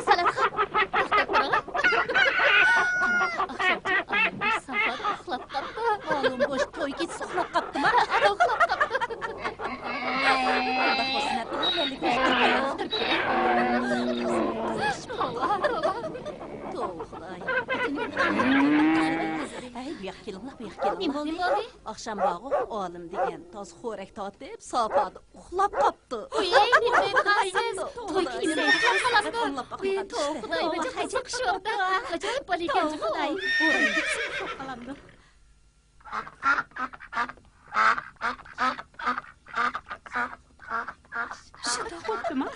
Salamxon, to'xtab turing. Sahat uxlab qopti. Olim bo'sh to'y ketsa uxlab qopdimi? Uxlab qopti. Alloh xosnat bilan kelinglar, bu yoqqa Ne bo'ldi, bobi? Akşam bağı oğlum degan toz xo'rak tatib, sopadi uxlab qopti. Uy, nima qilasiz? To'y kiyimda uxlab qolibdi. Uy, Xudoy, hajat qishyapti. Ajoyib bola ekan, Xudoy. Qalamdi. Shunda qo'pdimi?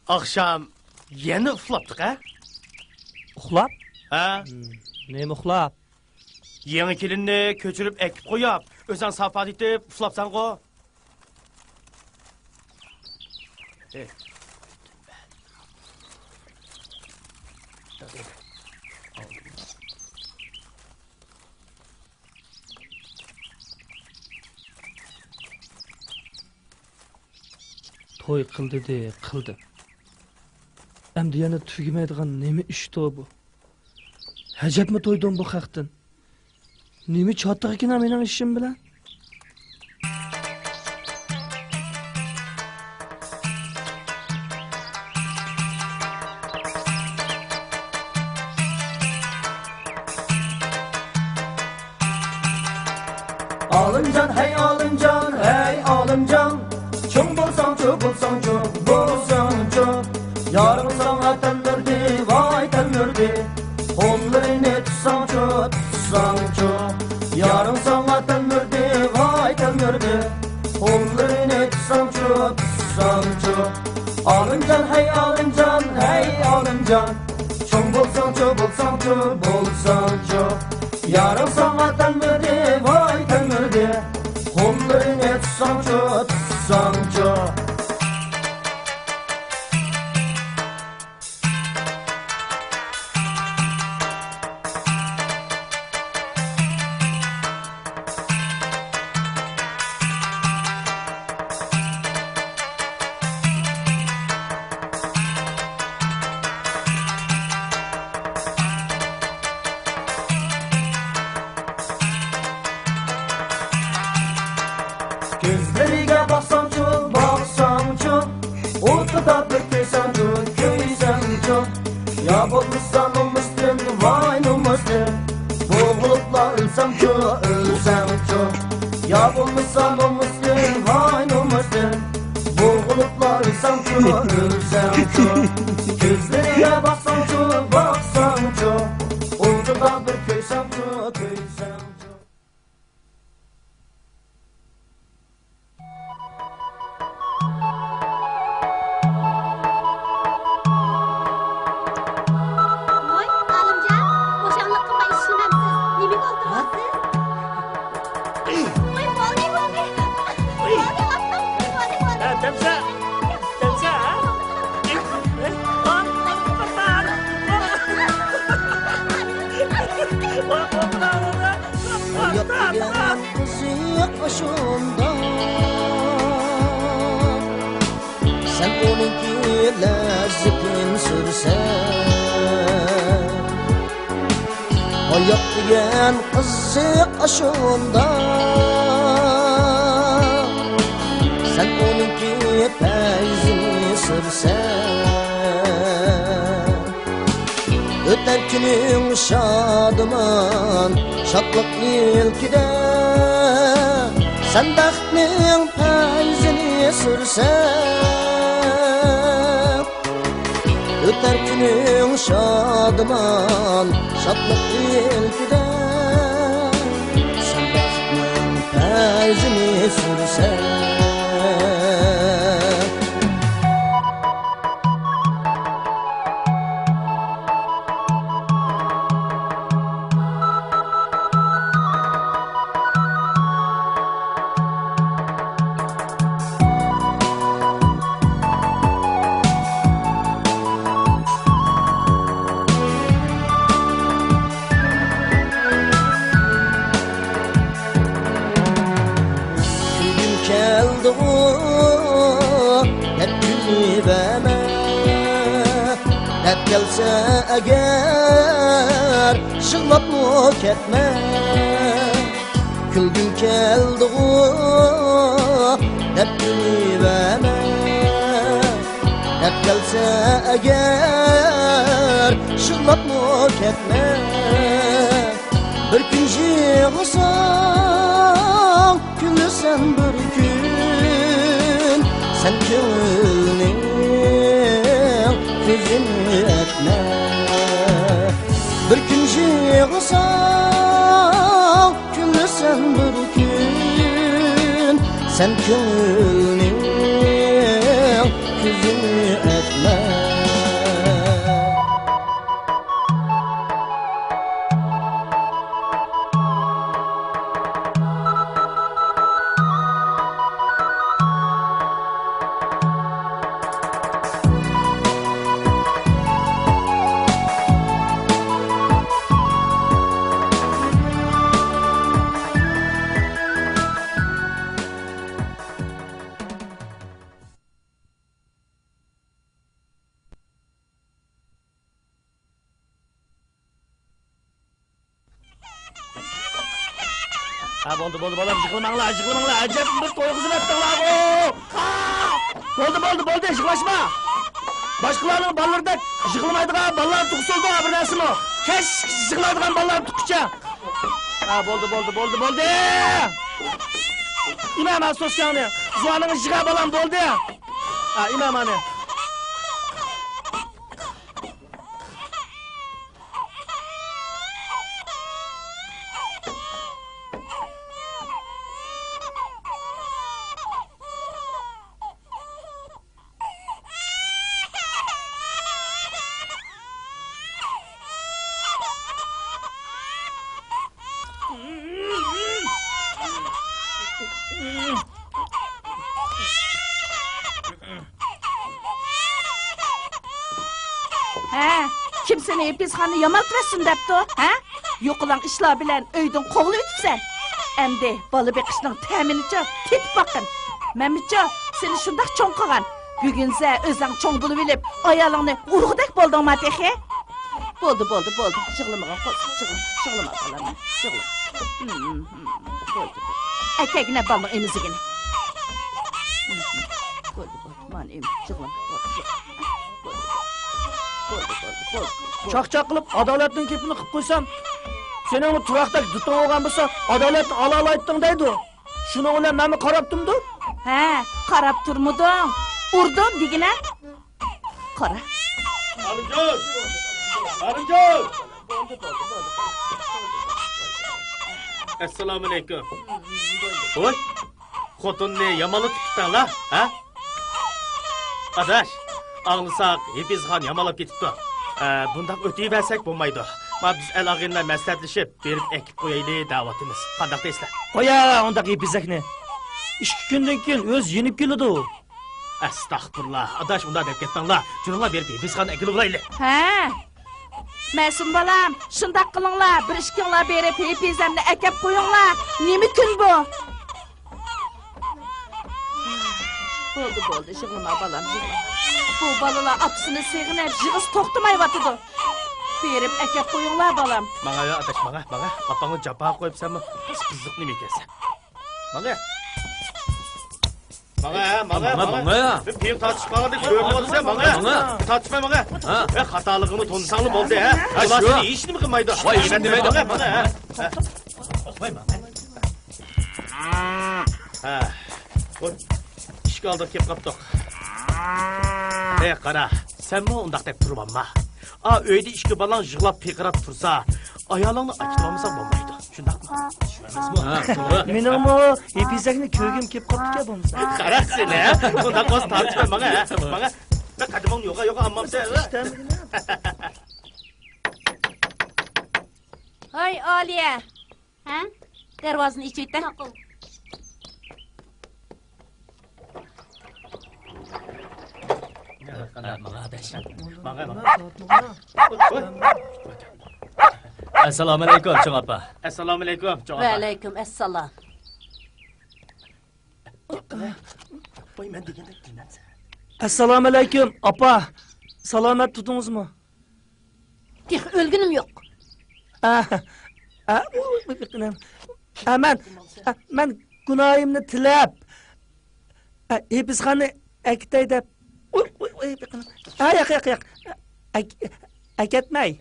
Akşam yeni uxlaptık ha? Uxlab? Ha? Nima uxlab? Yeni kelinni köçürüp ekip koyup, özden safat etip uxlapsan go. To'y qildi qildi. Endi yana tugamaydigan nima ishto bu? Hajabmi to'ydim bu haqdan? Nima chotiq ekan mening ishim bilan? Alımcan hey alımcan hey alımcan Çoğ bulsan çoğ bulsan çoğ bulsan çoğ Yarın sana tellirdi vay tellirdi Kollarını tutsan çoğ tutsan çoğ Yarın sana tellirdi vay tellirdi Kollarını tutsan çoğ tutsan çoğ Alımcan hey alımcan hey alımcan Çoğ bulsan çoğ bulsan çoğ bulsan çoğ Yarın sana tellirdi vay tellirdi Kollarını tutsan çoğ tutsan çoğ Gözleriga baksam çok Ortada bir köysem çok Ya bulmuşsan olmuştun vay olmuştun Boğulupla ölsem çok Ya bulmuşsan olmuştun vay olmuştun Boğulupla ölsem çok Gözleriga baksam çok Ortada bir köysem çok Voy, Alimjon, qo'shonliq qilmay ishlamamsiz. Nima o'ltiryapsiz? Voy, bo'ldi. Ha, tamsa. Tamsa, ha? Yapıyan kızık aşımda Sen onunki lezzetin sürsen Hayat diyen kızık aşımda Sen onunki peyzini sürsen Öter günün şadıman Şatlık ilkide Sen bəxtinin peyzini sürsen Öter günün şadıman Şatlık ilkide Sen bəxtinin peyzini sürsen kelsa agar yig'labmi ketma kulgim keldi-ku deb kulibama deb kelsa agar yig'labmi ketma bir kun yig'lasang kulasan bir kun sen ko'ngilning ko'zini etme bir kun yig'lasang kulasan bir kun sen ko'ngilning ko'zini etme Ha bo'ldi bolam yig'lamanglar ajab bir to'y qizini aytdinglar bo'ldi yig'lashma boshqalarning bolalardek yig'lamaydigan bolalar tug'sildi bir narsami hech yig'laydigan bolalar tuqcha ha bo'ldi imam asoskanni zuvaning yig'a bolam bo'ldi ha imam ani Kim seni hepizxanı yamaltırasın depti o? Yo'qilan ishlar bilan uydan qo'g'lib o'tibsan. Endi bola beqishning ta'minicha tetib boqin. Mamidjo, seni shundoq cho'ng qilgan. Bugunsa o'zing cho'ng bo'lib olib, ayolingni urug'dek bo'ldingmi tehi? Bo'ldi. Yig'lamagan qo'ysin, yig'lama bolam, yig'la. Bo'ldi. Akagina balning emizigini. Bo'ldi. Men yig'lama. Chaqchaq qilib adolatning kepini qilib qo'ysam, sening bu turaqda dutung olgan bo'lsa, adolatni ola olaytding deydi. Shuni bilan meni qarabdimdi? Qarab turmuding. Urdim degina. Qara. Alimjon! Assalomu alaykum. Voy, xotinni yamalib tutdinglar, ha? Adash, anlasak hepizxon yamalab ketibdi. Bundaq o'tayversak bo'lmaydi. Biz el-ag'inlar maslahatlashib, berib ekib qo'yaylik da'vatimiz. Qanday deysizlar? Qo'ya, undaq hepizakni. 2 kundan keyin o'z yenib keladi u. Astagfirullah. Adash unda deb ketdinglar. Jurnallar berib hepizxon ekilib qo'yaylik. Masum balam, shundoq qilinglar. 1-2 kunlar berib hepizamni akab qo'yinglar. Nima kun bu? Bo'ldi, yig'lama balam, yig'la. Bu balalar apsini seg'inib, yig'iz to'xtamayotidi. Berib akab qo'yinglar balam. Menga adash, menga opangni japa qo'yibsanmi? Qiziq nima ekansan? Menga Piyim tartışmalarını görmüyorsa bana. Tartışma bana. Hatalıqını tonsanlı oldu ha. Ulan seni hiç mi kılmaydı? Vay işin demeydi. İşki aldık kep kaptık. Qara, sen mi ondaq dep turub amma? Öyde işki balan jığlap piqirab tursa, ayalını açıqlamasa olmaydı. Şundaqmı? Mening bu hepizakni ko'gim kep qopdi bo'lmasa. Qara seni, unda qo'z tartishma menga. Ben qadiming yo'q ammam sen. Hay Aliye. Darvozani ichib o'tdi. Assalomu alaykum, cho'ng opa. Assalomu alaykum, cho'ng opa. Va alaykum assalom. Voy men deganda dinlansa. Assalomu alaykum, opa. Salomat tutingizmi? Tih ölgünüm yok. Men günahimni tilab hibsxona akitay deb yo'q aketmay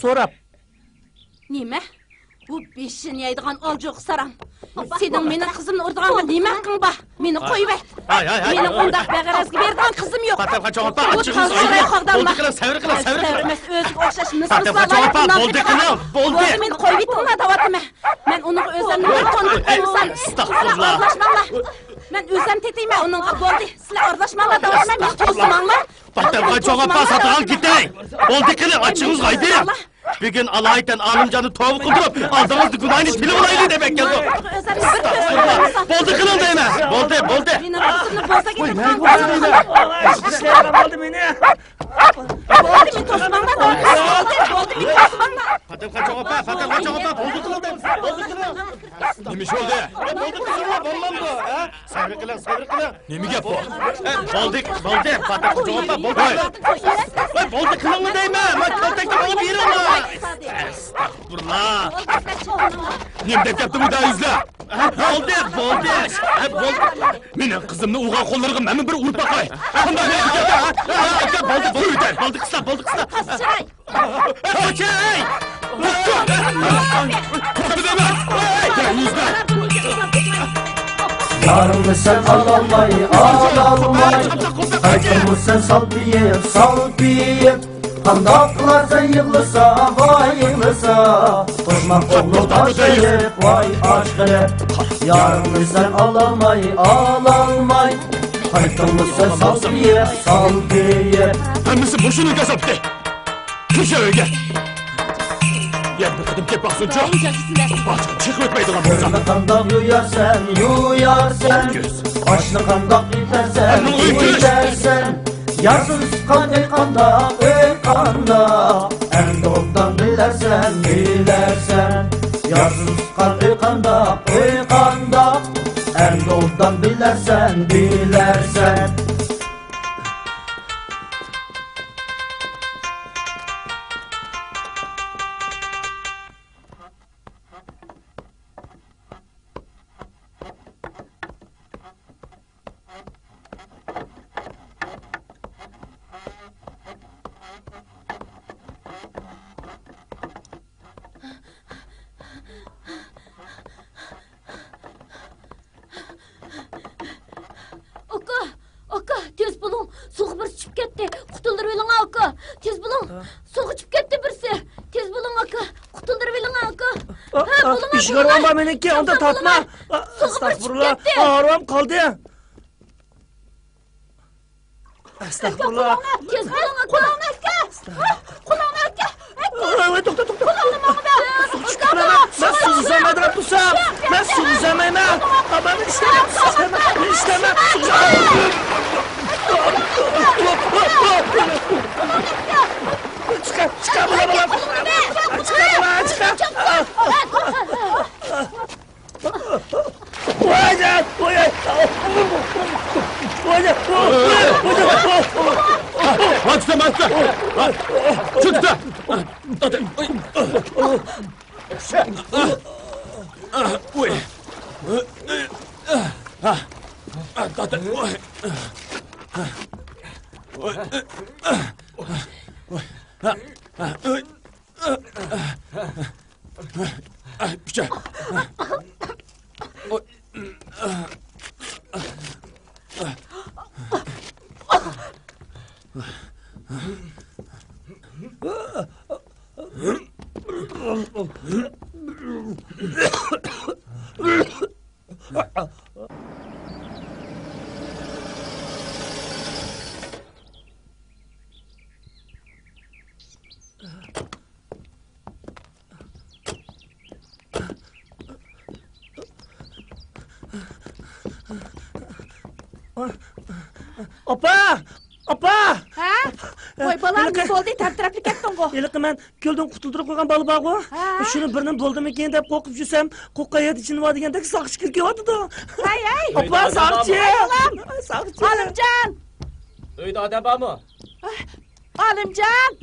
so'rab Nime? Bu beşini yaydıgan alcık saram. Senin benim kızımla urduğanma nime hakkın ba? Beni koyuver. Benim ondak beğerazgı verdiğin kızım yok. Patam kaçan pa Bu açığınız tavsiye kağıdanma. Boldu kılın, sevri kılın. Sevmez özgü okşaş Patam kaçan pa boldu kılın, boldu. Beni koyuver davatımı. Ben onun özlemini bir tonluk koymuşsan. Estağfurullah. Arlaşmanla. Ben özlem teteyime onun boldu. Sizle arlaşmanla davatımı bir tostumanla. Patam kaçan pa satıran gitey. Boldu kılın, açığınız kaydı. Bir gün Allah'tan alımcanı tavuk kıldırup aldığınızda günahını tili olaylı demek yazı. Boldu kılın deme. Boldu. Benim kızımla boza gidip işlerim aldı beni. boldu mi tosmanla boldu mi tosmanla. Patam kaçan pa boldu kılın deme. Boldu kılın. Neymiş oldu? Boldu kılın la bollan bu. Sevri kılın. Nemi gap bu? Boldu. Patam kaçan pa boldu kılın. Boldu kılın mı deme. Ben kaltakta bana bir yere ama. Estağfurullah. Nem dep yaptı bu da izle. Boldu. Menin kızımni uğan kollarıga men bir urup bakay. Boldu kısa. Kasçay. Koçay. Yarımı sen al almay Kaçımı sen sal biyip Kandaklar sen yığılsa vay yığılsa Koşmak oğlu taşıyıp vay aşkı Yarımı sen al almay Kaçımı sen sal biyip Hemmisi boşuna gazaptı. Kışa öyle. Yer bir kadın kep baksın çok. Başka çık ötmeydi lan boza. Başını kandak yuyarsen Başını kandak itersen Yarsız kan ey kandak En doğrudan bilersen Yarsız kan ey kandak En doğrudan bilersen Aka, tez bulun. Soğuk bir çıkıp gitti. Kutulduruverin aka. Tez bulun. Soğuk çıkıp gitti birisi. Tez bulun aka. Kutulduruverin aka. İşgar olma meniki onda tatma. Estağfurullah. Ağrım kaldı. Estağfurullah. Tez bulun aka. Kulağını aka. Doktor. Kulağını bana be. Ben su uzamadım pusam. Ben su uzamayım. Ben istemem. Çıkar bana. Lan çıkma. Çıktı. Uy. Güzel. Opa! Ha? Voy balam ne oldu? Taraflı kettin go. Yılıkı ben gölden kutuldurup koygan balı bağ go. Şunun birinin buldu mu ki dep kokup jursam, kokkaya dicini var degende sakçı kirkiyordu da. Hay. Opa sakçı! Sakçı! Alimcan. Uyda adam var mı? Alimcan.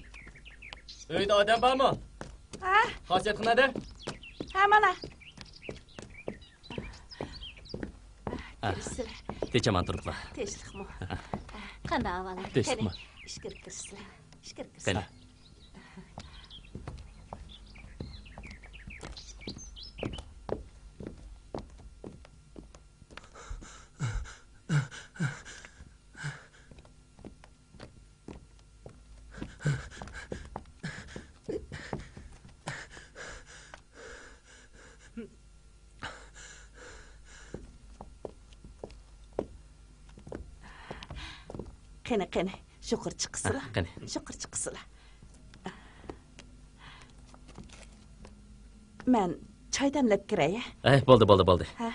Uyda odam bormi? Ha? Hojatxonada? Ha, mana. Techaman turiblar. Tinchlikmi? Qanday ahvoling? Tinchlikmi? Ishkir kirsizlar. Ishkir Qani. kirsizlar. Qani, shukur chiqsizlar. Qani. Shukur chiqsizlar. Men choy damlab kiray. Bo'ldi. Ha.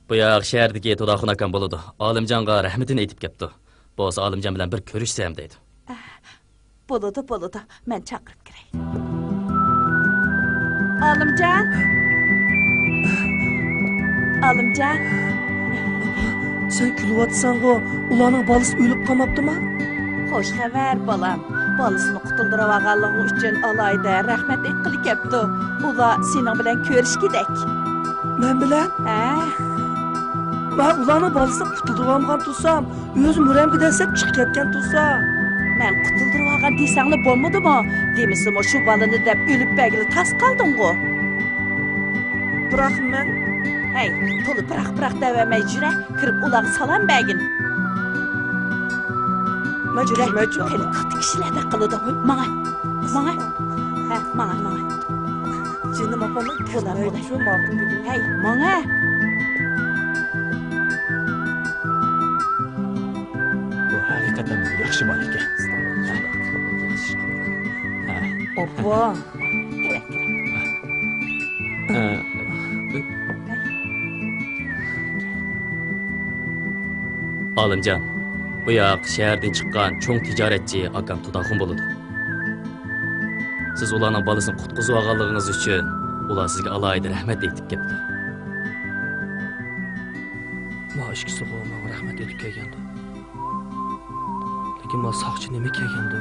Bu yoq shahardagi To'daxon akam bo'ladi. Olimjonga rahmatini aytib ketdi. Bo'lsa Olimjon bilan bir ko'rishsam deydi. Bo'ladi. Men chaqirib kiray. Olimjon. Sen kulyapsan-ku, ularning bolasi o'lib qolmabdimi? Xo'sh xabar bolam. Bolasini qutuldirib olganligi uchun alayda rahmat aytqili kepti. Ular sening bilan ko'rishkidak. Men bilan? Ha? Men ularning bolasini qutuldirib olgan tursam, o'zim muramga desib chiqib ketgan tursa. Men qutuldirib olgan desanglar bo'lmadimi? Demisimi shu bolani deb o'lib bagili tas qolding-ku. Biroq men Hey, to'li biroq davamay jura, kirib ularga salom bergin. majura. Qani qat kishilarda qiladi. Mana. Ha, mana. Jinim opamni Bo'lar. shu ma'qul. Hey, mana. Bu haqiqatan yaxshi bola ekan. Oppa. Olimjon, bu yoq shahardan chiqqan cho'ng tijoratchi akam To'daxon bo'ladi. Siz ularning bolasini qutqizib olganligingiz uchun ular sizga alohida rahmat aytib ketdi. Ma ishkisi qo'yman rahmat etib kelgandi. Lekin ma soqchi nima kelgandi?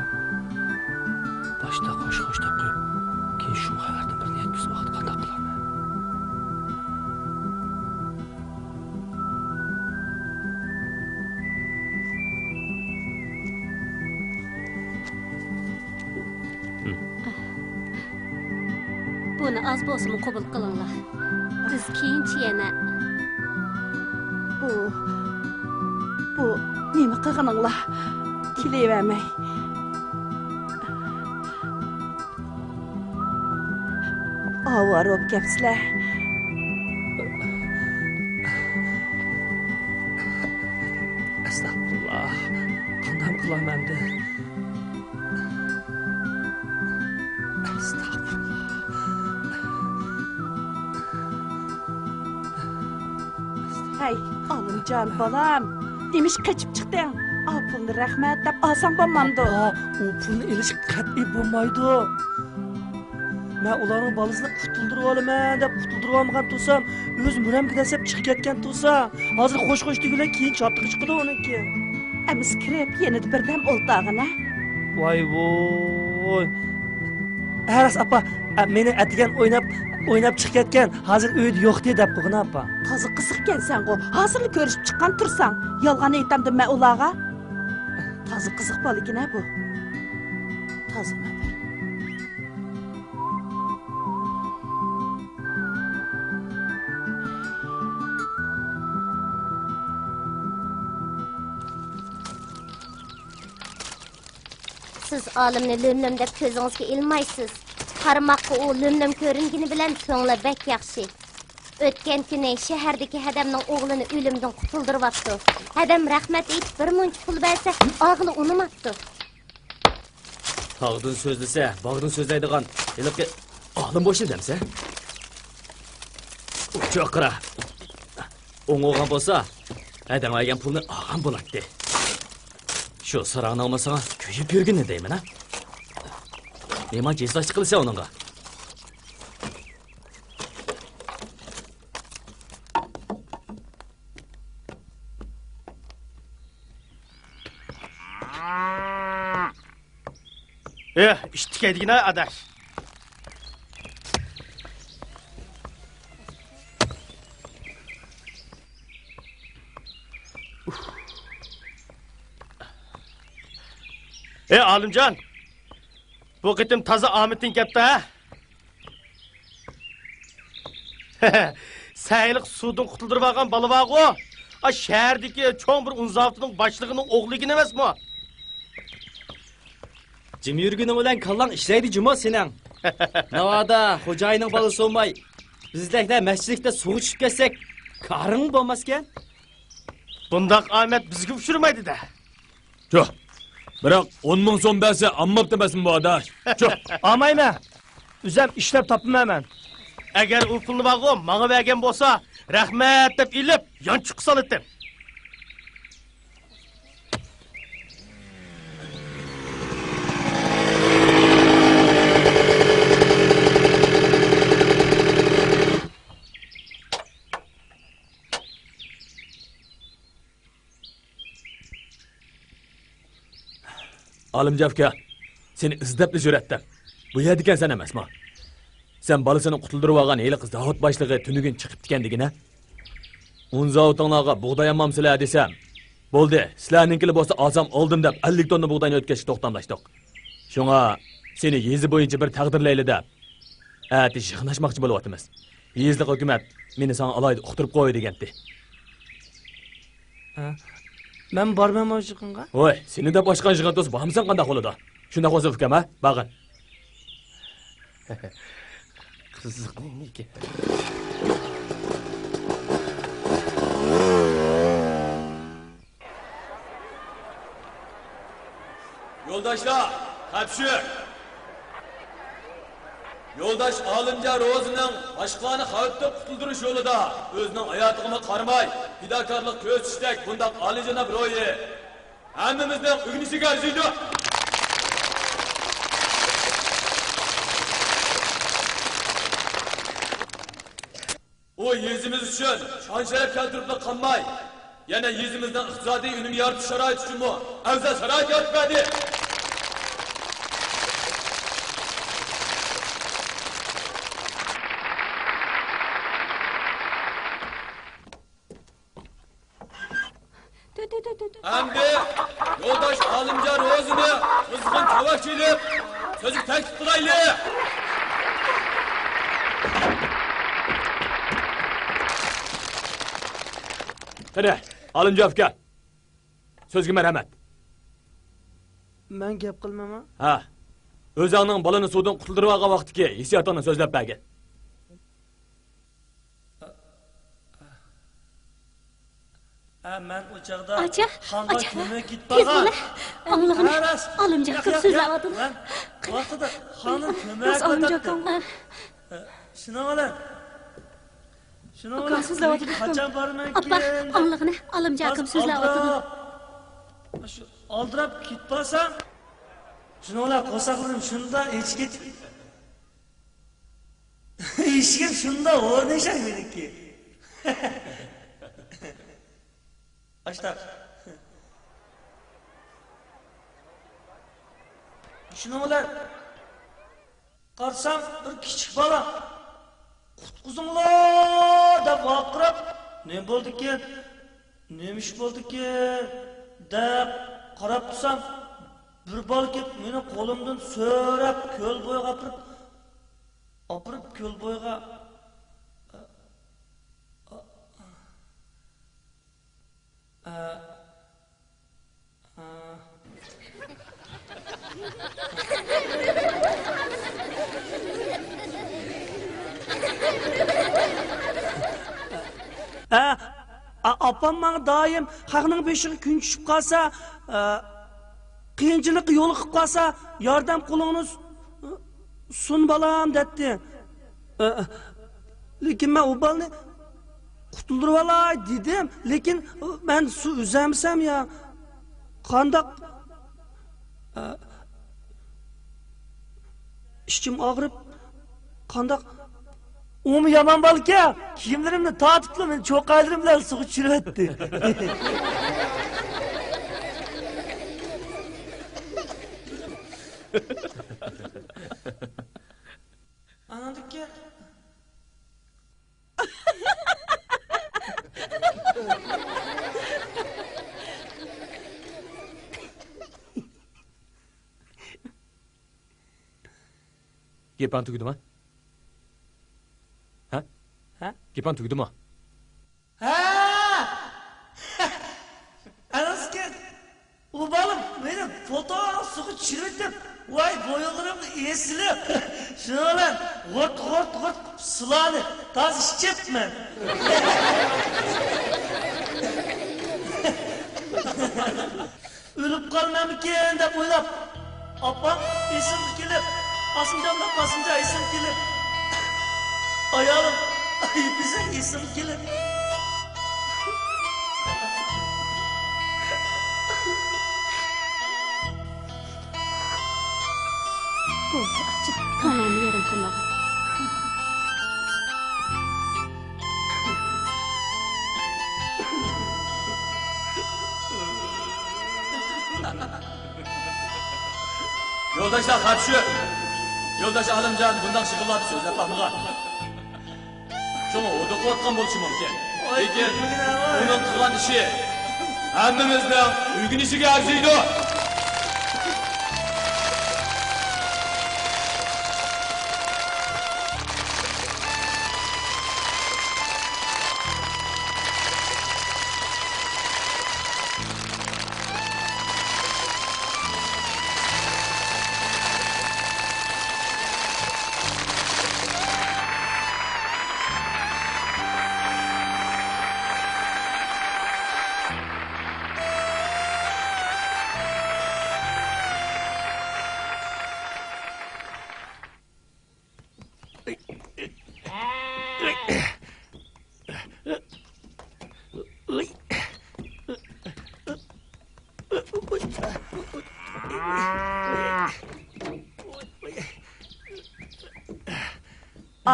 Boshda qo'sh deb qo'yib, keyin shu xabardan bir niyat biz vaqt qanday qilaman? Buni az bo'lsin qabul qilinglar. Biz keyinchi yana Bu nima qilganinglar? Kilavermay. Avvar bo'lib kepsizlar. Astagfirullah. Qanday qilaman endi? Astagfirullah. Hey, Olimjon bolam. Demiş qaçıp chiqding. Pulni rahmat deb olsang bo'lmamdi. U pulni elish qat'iy bo'lmaydi. Men ularning bolasini qutuldirib olaman deb qutuldirib olmagan tursam, o'z muramga desib chiqib ketgan tursa, hozir qo'sh degilar keyin chotqi chiqdi uniki. Amiz kirib yenida birdam o'ltog'ina. Voy. Aras apa, meni atigan o'ynab chiqib ketgan, hozir uyda yo'q deb bug'ina apa. Toza qiziqkansan-ku. Hozirli ko'rishib chiqqan tursang, yolg'on aytamdim men ularga. Toza qiziq boligina bu. Toza bir. siz olimni lo'mlim deb ko'zingizga ilmaysiz. Qaramoqqa u lo'mlim ko'ringini bilan ko'ngli bek yaxshi. O'tgan kuni shahardagi hadamning o'g'lini o'limdan qutuldiryapti. Hadam rahmat aytib bir muncha pul bersa, og'ini unimapti. Tog'dan so'zlasa, bog'dan so'zlaydigan yiliqi olim bo'lishi demsa. Uchoqra. O'ng'o'g'an bo'lsa, hadam olgan pulni olgan bo'ladi. Shu sarangni olmasang, kuyib yurgin deyman, ha? Nima jazosi qilsa uningga? İştikeydigine adaş. Alimcan. Bu qitim taza Ahmet'in kepti ha? Sayılık sudun qutuldurup algan balı var o. Şehrdeki çoğun bir unzavtının başlığının oğlu ekan emasmi? Jim yurgini bilan kallang ishlaydi jumo sening. Navoda xo'jayinning bolasi bo'lmay, bizliklar masjidda suv ichib kelsak, qaring bo'lmaskan? Bundaq Ahmet bizga uçurmaydı da. Jo'q. Biroq 10 ming so'm bersa, ammab demasmi bu adash? Jo'q. Almayman. Üzem ishlab topmayman. Agar u pulni bag'o menga bergan bo'lsa, rahmat deb ilib, yonchiq soldim. Alimjavka, seni izlab jo'ratdim. Bu yerda ekansan emasmi? Sen bolasini qutuldirib olgan heli qiz zavod boshlig'i tunugin chiqib ketgandigina. Un zavodinglarga bug'doy olmamsizlar desam, bo'ldi, sizlarninkili bo'lsa olsam oldim deb 50 tonna bug'doyni o'tkazishga to'xtamlashdik. Shunga seni yezi bo'yicha bir taqdirlayli deb ati yig'nashmoqchi bo'lyapmiz. Yezlik hukumat meni sana alayda uqtirib qo'y degandi. Men bormayman o'shiqinga. Voy, seni de boshqa yig'intos bormisan qanday qo'lida? Shunda qo'zib ukam, ha? Bag'in. Qiziqniki. Yo'ldoshlar, hapshir. Yo'ldosh Olimjon Ro'zining boshqani xavfdan qutuldirish yo'lida o'zining hayotiga qaramay, fidokorlik ko'rsatishdak bundaq oliyjanob ro'yi hammamizning ugnisiga arziydi. O yezimiz uchun shon sharaf keltirib qolmay, yana yezimizning iqtisodiy unum yaratish sharoiti uchun mu afzal sharoit yaratmadi. Hamdi, yo'ldosh Olimjon Ro'zini qizg'in tavash elib, so'zga taklif qilayli. Qani, Olimjon aka. So'zga marhamat. Men gap qilmayman. Ha. O'zingning bolani suvdan qutuldirib olgan vaqtiki, hissiyotini so'zlab bergin. Men o chaqda Acha, xonga acha. ko'mib ketib Tez qolgan. bo'la. Allah'ım. Olimjon ko'p so'zlayapti. Vaqtida xonim ko'mib Biz Olimjon ko'mib. Shuna ola. Shuna ola. So'zlayapti. Qachon borman Appa, keyin? Allah'ını Olimjon ko'p so'zlayapti. Shu oldirab ketmasam, shuna ola qo'saqlarim shunda echkit. Eshigim shunda o'rnashar meniki. Açlar. Şuna olar. Qarsam bir kichik bola. Qutquzinglar deb vaqirib, "Ne bo'ldi ki? Nemish bo'ldi ki?" deb qarab tursam, bir bola kelib meni qo'limdan so'rab ko'l bo'yiga opirib ko'l bo'yiga Apam bana daim haqning beshiga kun tushib qolsa, qiyinchilik yo'liqib qolsa, yordam qo'lingiz sun balam dedi. Lekin men u balni qutuldirib olay dedim, lekin men su uzamsam ya qandoq ishim og'rib qandoq Oğlum yaman balık ya. Kiyimlerimle tatipli beni çok aydırımla suğu çürüttü. Anladık ya. Gepan tuguduma? Ha? Ha? Gepan tuguduma? Ha! Anasken, o balım benim fotoğraf sokup çürüttüm. Vay boyalarım esili. Şuna lan, gort sulanı. Taz içecek mi? Ölüp kalmam iken de boylap. Apam isim gelip, asımcamda basınca isim gelip. Ayağım, bize isim gelip. Ko'zi ochib, tanamni yerim qilmagan. Yo'ldoshlar qattiq. Yo'ldosh Alimjon bundoq shiqillab so'zlab baxmagan. Shuni o'da qo'rqqan bo'lishi mumkin. Lekin uning qilgan ishi hammamizning uygunishiga arziydi.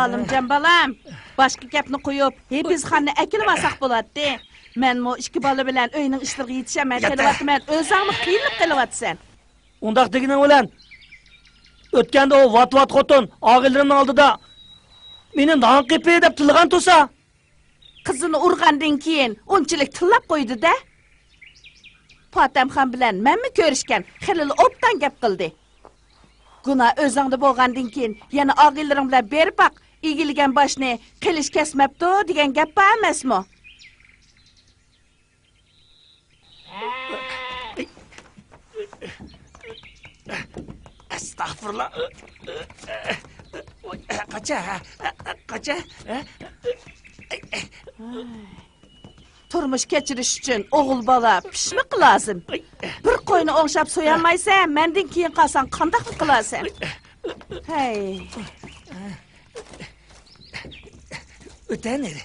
Olimjon balam, boshqa gapni qo'yib, biz xonni akilmasak bo'ladi. Men mo ikki bola bilan uyning ishlariga yetishaman, kelyapman. O'zingni qiynab qilyapsan. Undaq degini bilan o'tganda o vat xotin og'illarimning oldida meni non qepi deb tilgan tursa, Qizini urgandan keyin unchalik tillab qo'ydi-da. Potamxon bilan menmi ko'rishgan, xilil obdan gap qildi. Guna o'zingda bo'lgandan keyin yana og'illaring bilan berib baq, egilgan boshni qilish kesmabdi degan gap bor emasmi? Estağfurullah. Qacha. Turmush kechirish uchun o'g'il bola pishmiq lazım. Bir qo'yni o'ngshab so'yolmaysan, mendan keyin qolsang qanday qilasan? Hey. Ötenir.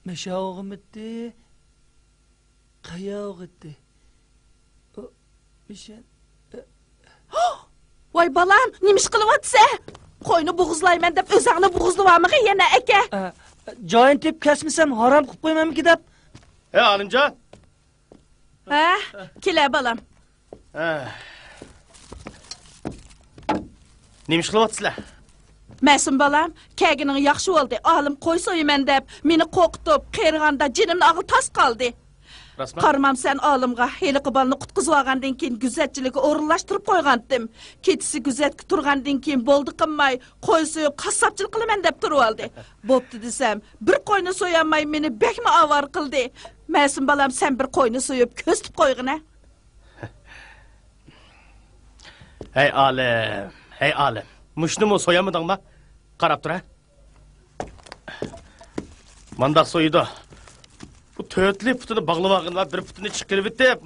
Meşağım etti. Kayağı etti. Meşen. Voy balam, nima ish qilyapsan? Qo'yni bo'g'izlayman deb o'zingni bo'g'izlayapmi yana aka? Joyini tep kesmisem haram qilib qo'ymanmiki deb. He Alimjon. Ha, kela balam. Nima ish qilyapsizlar? Мәсім балам, кәгінің яқшы oldu. Alım qo'y so'yman deb, meni qo'qitib, qerganda jinimni ag'il tas qoldi. Rasman? Qarmam sen olimga heliqi balni qutqizib olgandan keyin guzatchilikka o'rinlashtirib qo'ygandim. Ketisi guzatga turgandan keyin bo'ldi qilmay, qo'y so'yib qassobchilik qilaman deb turib oldi. Bo'pti desam, bir qo'yni so'yamay meni bekmi avar qildi. Мәсім balam, sen bir qo'yni so'yib ko'stib qo'yg'ina. Hey alim. Muşnu mu soyamadın mı? Qarab tur ha. Mandaq soyudu. Bu tötli putunu bağlab ağın var, bir putunu çıkırıp etip,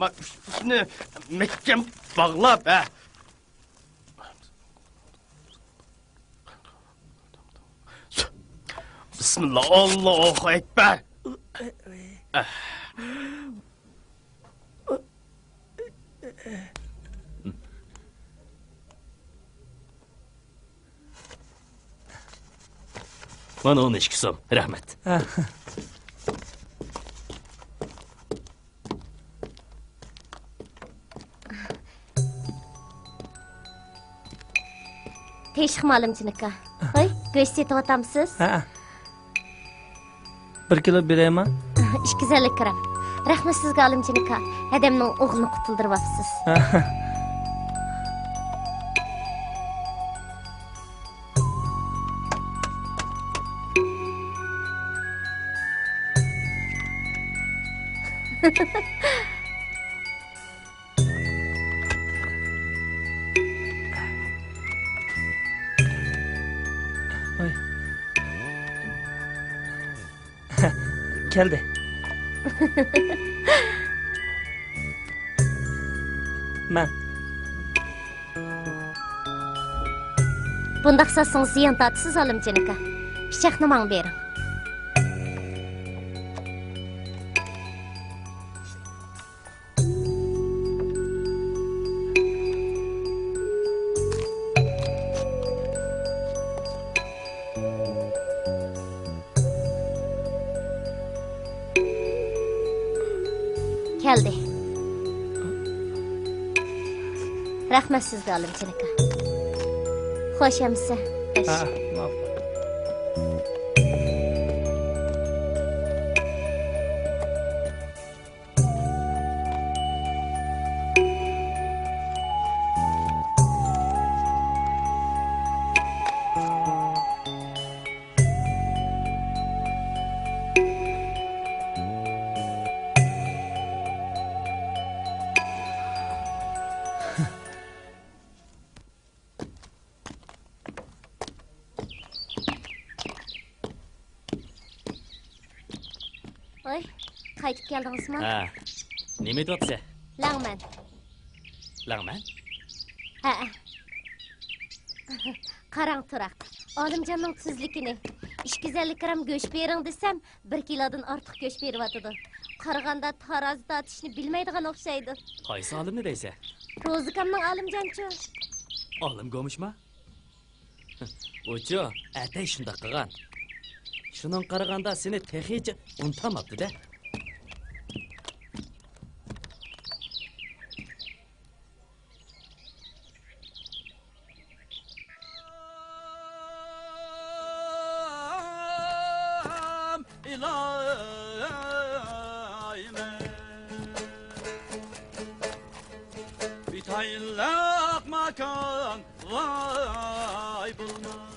putunu mekkem bağlab ha. Bismillah, Allahu Ekber. Mana onu ishki so'm, rahmat. Teşhim alimchinika. Hoy, go'sht yetyapamsiz? Ha. 1 kilo beraymi? 250 gram. Rahmat sizga alimchinika. Adamning o'g'lini qutuldiryapsiz. Keldi. Men. Bundaq satsınız ziyan tatsız alimchinika. Pichaqni menga bering. Keldi. Rahmat sizga alimchinika. Xo'sh emsa. Oy, qaytib keldingizmi? Ha. Nima aytyapsiz? Langman. Lag'man? Ha. Qarang turaq. Olimjonning tuzligini 250 gram go'sht bering desam, 1 kilodan ortiq go'sht beryapti. Qaraganda tarozida atishni bilmaydigan o'xshaydi. Qaysi olimni deysa? Rozikamning olimjonchi. Olim go'mishmi? O'cho, atay shunday qilgan. Shundan qaraganda seni texicha unutamabdi-da. Bitayınlak makan vay bulmaz.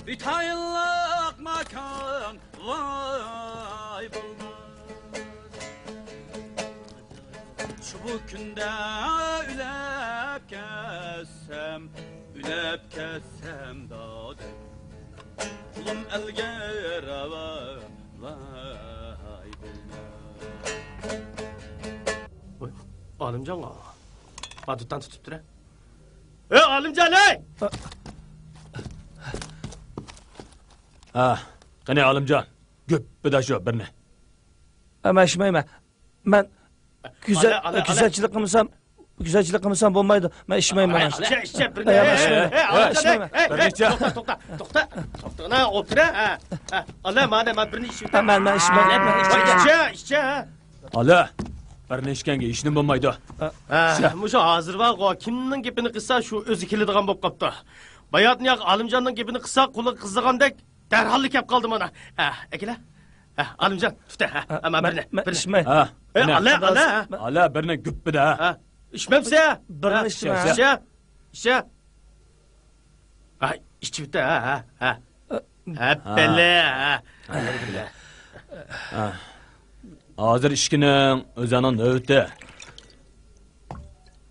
Bitayınlak makan vay bulmaz. Şu bu günde ülep kessem dadım. Kulum elge rava vay bulmaz. Alimjon o. Madutdan tutibdir ha. Ey Alimjon ey! Ha, qani Alimjon. Göppida shu birni. Amashmayman. Men kuzatchilik qilsam Güzelçilik qilmasam bo'lmaydi. Men ishmayman mana. İşçe bir Ay, ne? başlayma. Başlayma. To'xta. Ne otur ha. Allah mana birini ish bitar. Men ishmayman. İşçe. ala bir nechkanga ishni bo'lmaydi. Mushu hozir va kimning gapini qilsa shu o'zi keladigan bo'lib qopti. Bayotni yoq Alimjonning gapini qilsa quli qizdigandek darhol kelib qoldi mana. Akila. Alimjon, tutda. Ama birini. Ishmay. Ha. Ala. Ala birni guppida. İçmemse. Birini ishmayman. İşe. İçi bitti ha. Hep belle. Hozir ishkining o'zining navbati.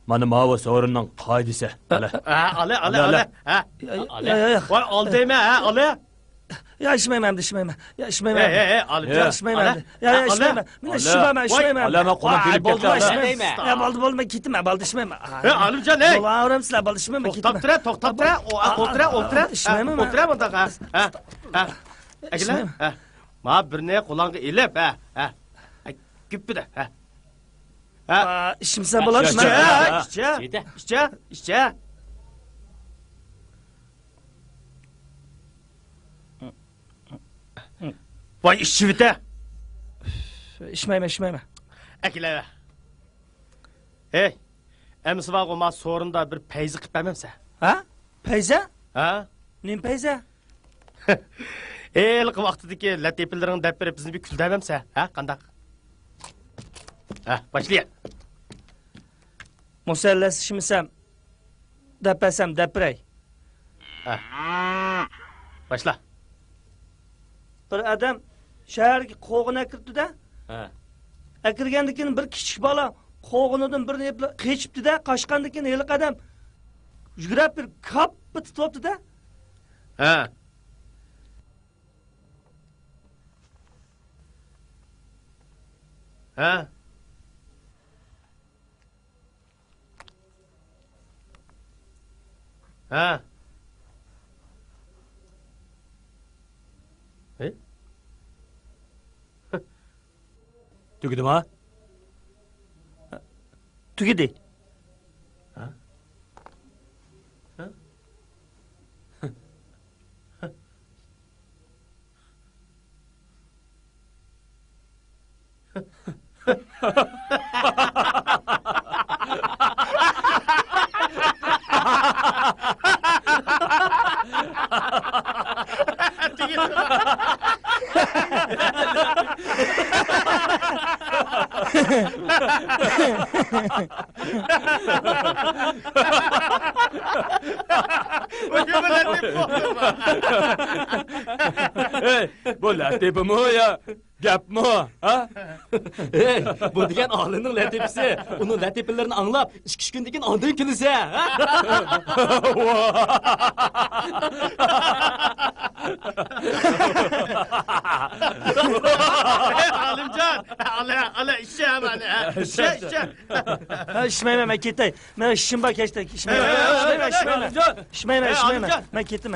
Mana mava so'rinning qoidasi. Ala. Ala. Voy oldaymi ala. Ya ishmayman, ishmayman. Ya ishmayman. Alimjon. Ishmayman. Ya ishmayman. Men ishmayman. Ala men qo'lim kelib ketdi. Ya bo'ldi, ketma, bo'ldi ishmayman. Alimjon, ey. Bo'laveram sizlar, bo'ldi ishmayman, ketma. To'xtab tura. O'tira. Ishmayman. O'tira bundaqa. Akila. Ma birni qo'lingga elib, Güppüde. İşimse bulaşma. İşçe. Vay işçi bite. İşmeyme. Akila. Hey. Emsi var olmaz sorunda bir peyzi qilib bermamsa. Ha? Peyze? Ha? Nim peyze? Ilk vaqtidagi latifalarni deb berib bizni bir kuldamamsa, qandaq? Başlayın. Musallas ishmisam, dapasam dapray. Başla. Bir adam shaharga qo'g'ina kirdi-da. Akirgandan keyin bir kichik bola qo'g'inidan birini qechibdi-da, qochgandan keyin heli qadam yugurib bir kappi tutibdi-da. Tugdimi? Tugidi. Hey, bu latifimi ya? Gapmi? Ha? Hey, bu degan olimning latifasi. Uning latifalarini anglab, 2 kundan keyin ondan kulsa, ha? Alimjon, ala işe hemen. İşe. İşmeyme, men ketay. Men ishim bor kechda. İşmeyme. Men ketdim.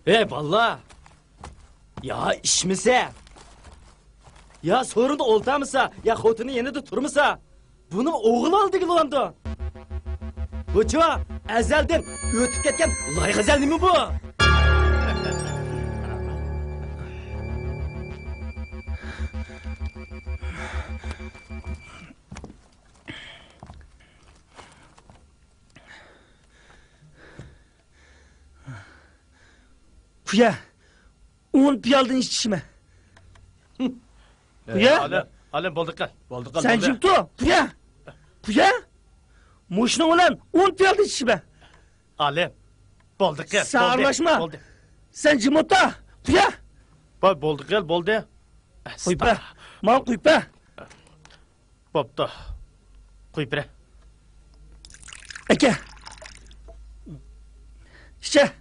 Hey, balla. Ya işmisa. Ya sorunda oltamisa, ya xotini yanında turmisa. Buni o'g'il oldiga olandi. Bu-chu, azaldan o'tib ketgan loyiha nima bu? Puya. 10 piyaldan içişime. Puya. Alim bo'ldi qil. Sen jimtu. Puya. Mushning bilan 10 piyaldan içişime. Alim. Bo'ldi qil. Sağırlaşma. Sen jimota. Puya. Bo'ldi qil, bo'ldi. Qo'ypa. Mal qo'ypa. Bo'pti. Qo'yib ber. Aka. İşte.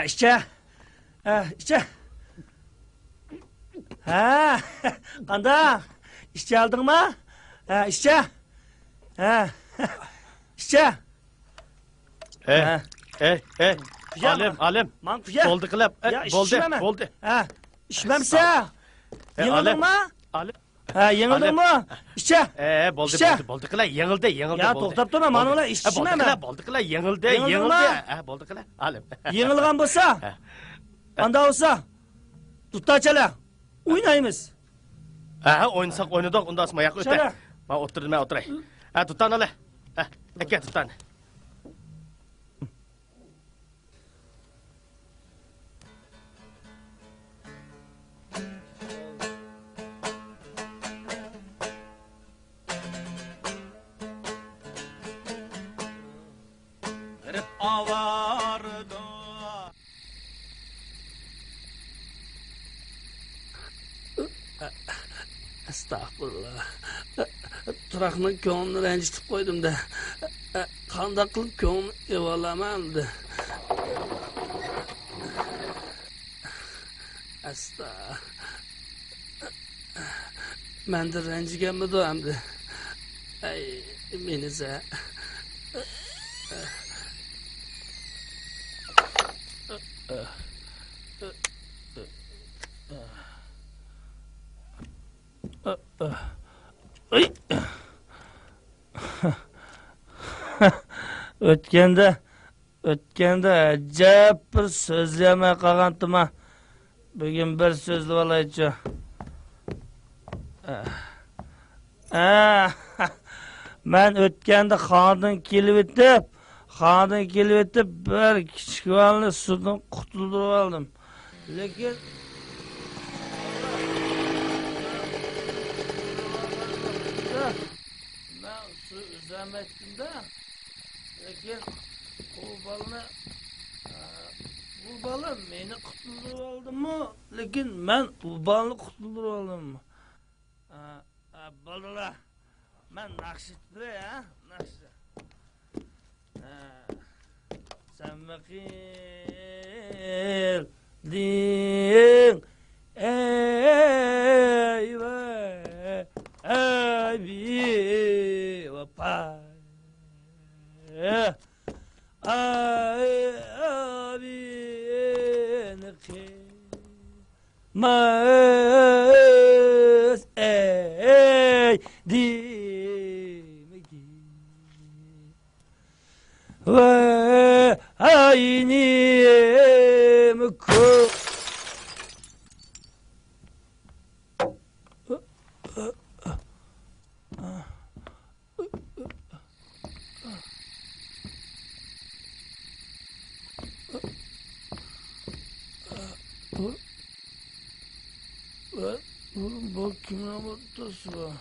İşte. Qanda. İşte aldın mı? İşte. İşte. Alim. Man kuya. Bo'ldi qilib. Bo'ldi. İçmemse. Yengildin mi? Ali. Ha, yengildin mi? İçe. Bo'ldi, İçe. bo'ldi qila, yengildi, Ya bo'ldi. to'xtab turma, mana ular ichishini Bo'ldi men. qila, bo'ldi qila, yengildi, Yengildingmi? yengildi. Bo'ldi qila, Alim. Yengilgan bo'lsa, anda bo'lsa, tutachalar. O'ynaymiz. O'ynasak o'ynadik, undan so'ng yo'q o'tdi. Chala. Men o'tirdim, men o'tiray. Tutan ala. Aka tutan. Girip avardı. Estağfurullah. Turaqning ko'nglini ranjitib qo'ydim-da. Qanday qilib ko'ngilni evolaman-da. Asta. Menda ranjiganmidi endi? Ay, meniza. Ay. O'tganda ajab bir so'zlamay qolgandim-a. Bugun bir so'zlab olaychi. Men o'tganda xondan kelib o'tib bir kichik valni suvdan qutuldirib oldim. Lekin ben su üzemettimde, lekin bu balı beni kurtuldurup aldım mı? Lekin ben bu balı kurtuldurup aldım mı? Balılar, ben nakşitli ya, nakşit. Sen bakildin, eyvah. Abi vapa abi neke mas di megi ve ayni mko bu kimle mutlusu var?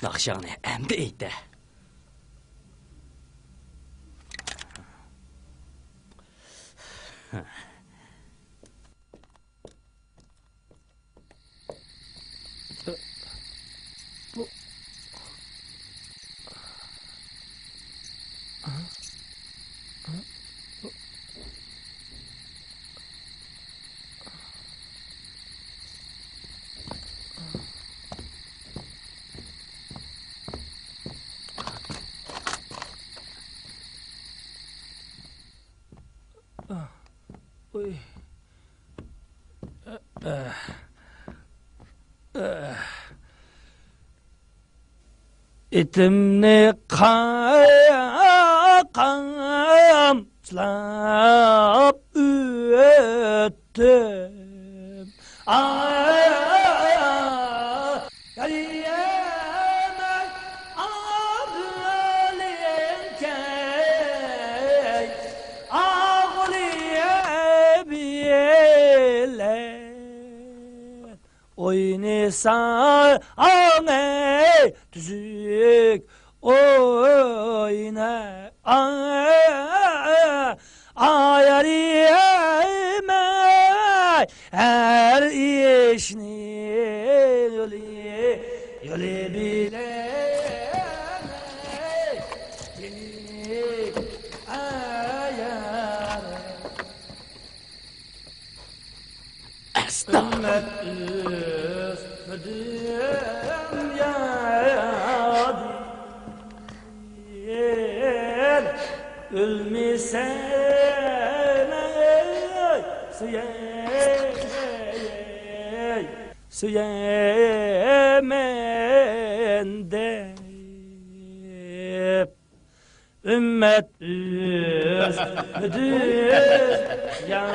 Nakşanı emdi eydi. Uy. Etimni kamçılap öttüm. Yariyemez ağlayınken ağlayabilen oynasan ey tüzük oyna ayariyemez her işini Yolu bile Ümmet üstüdüm ya değil Ölmesen Süyemen de Ümmet üstüdüm ya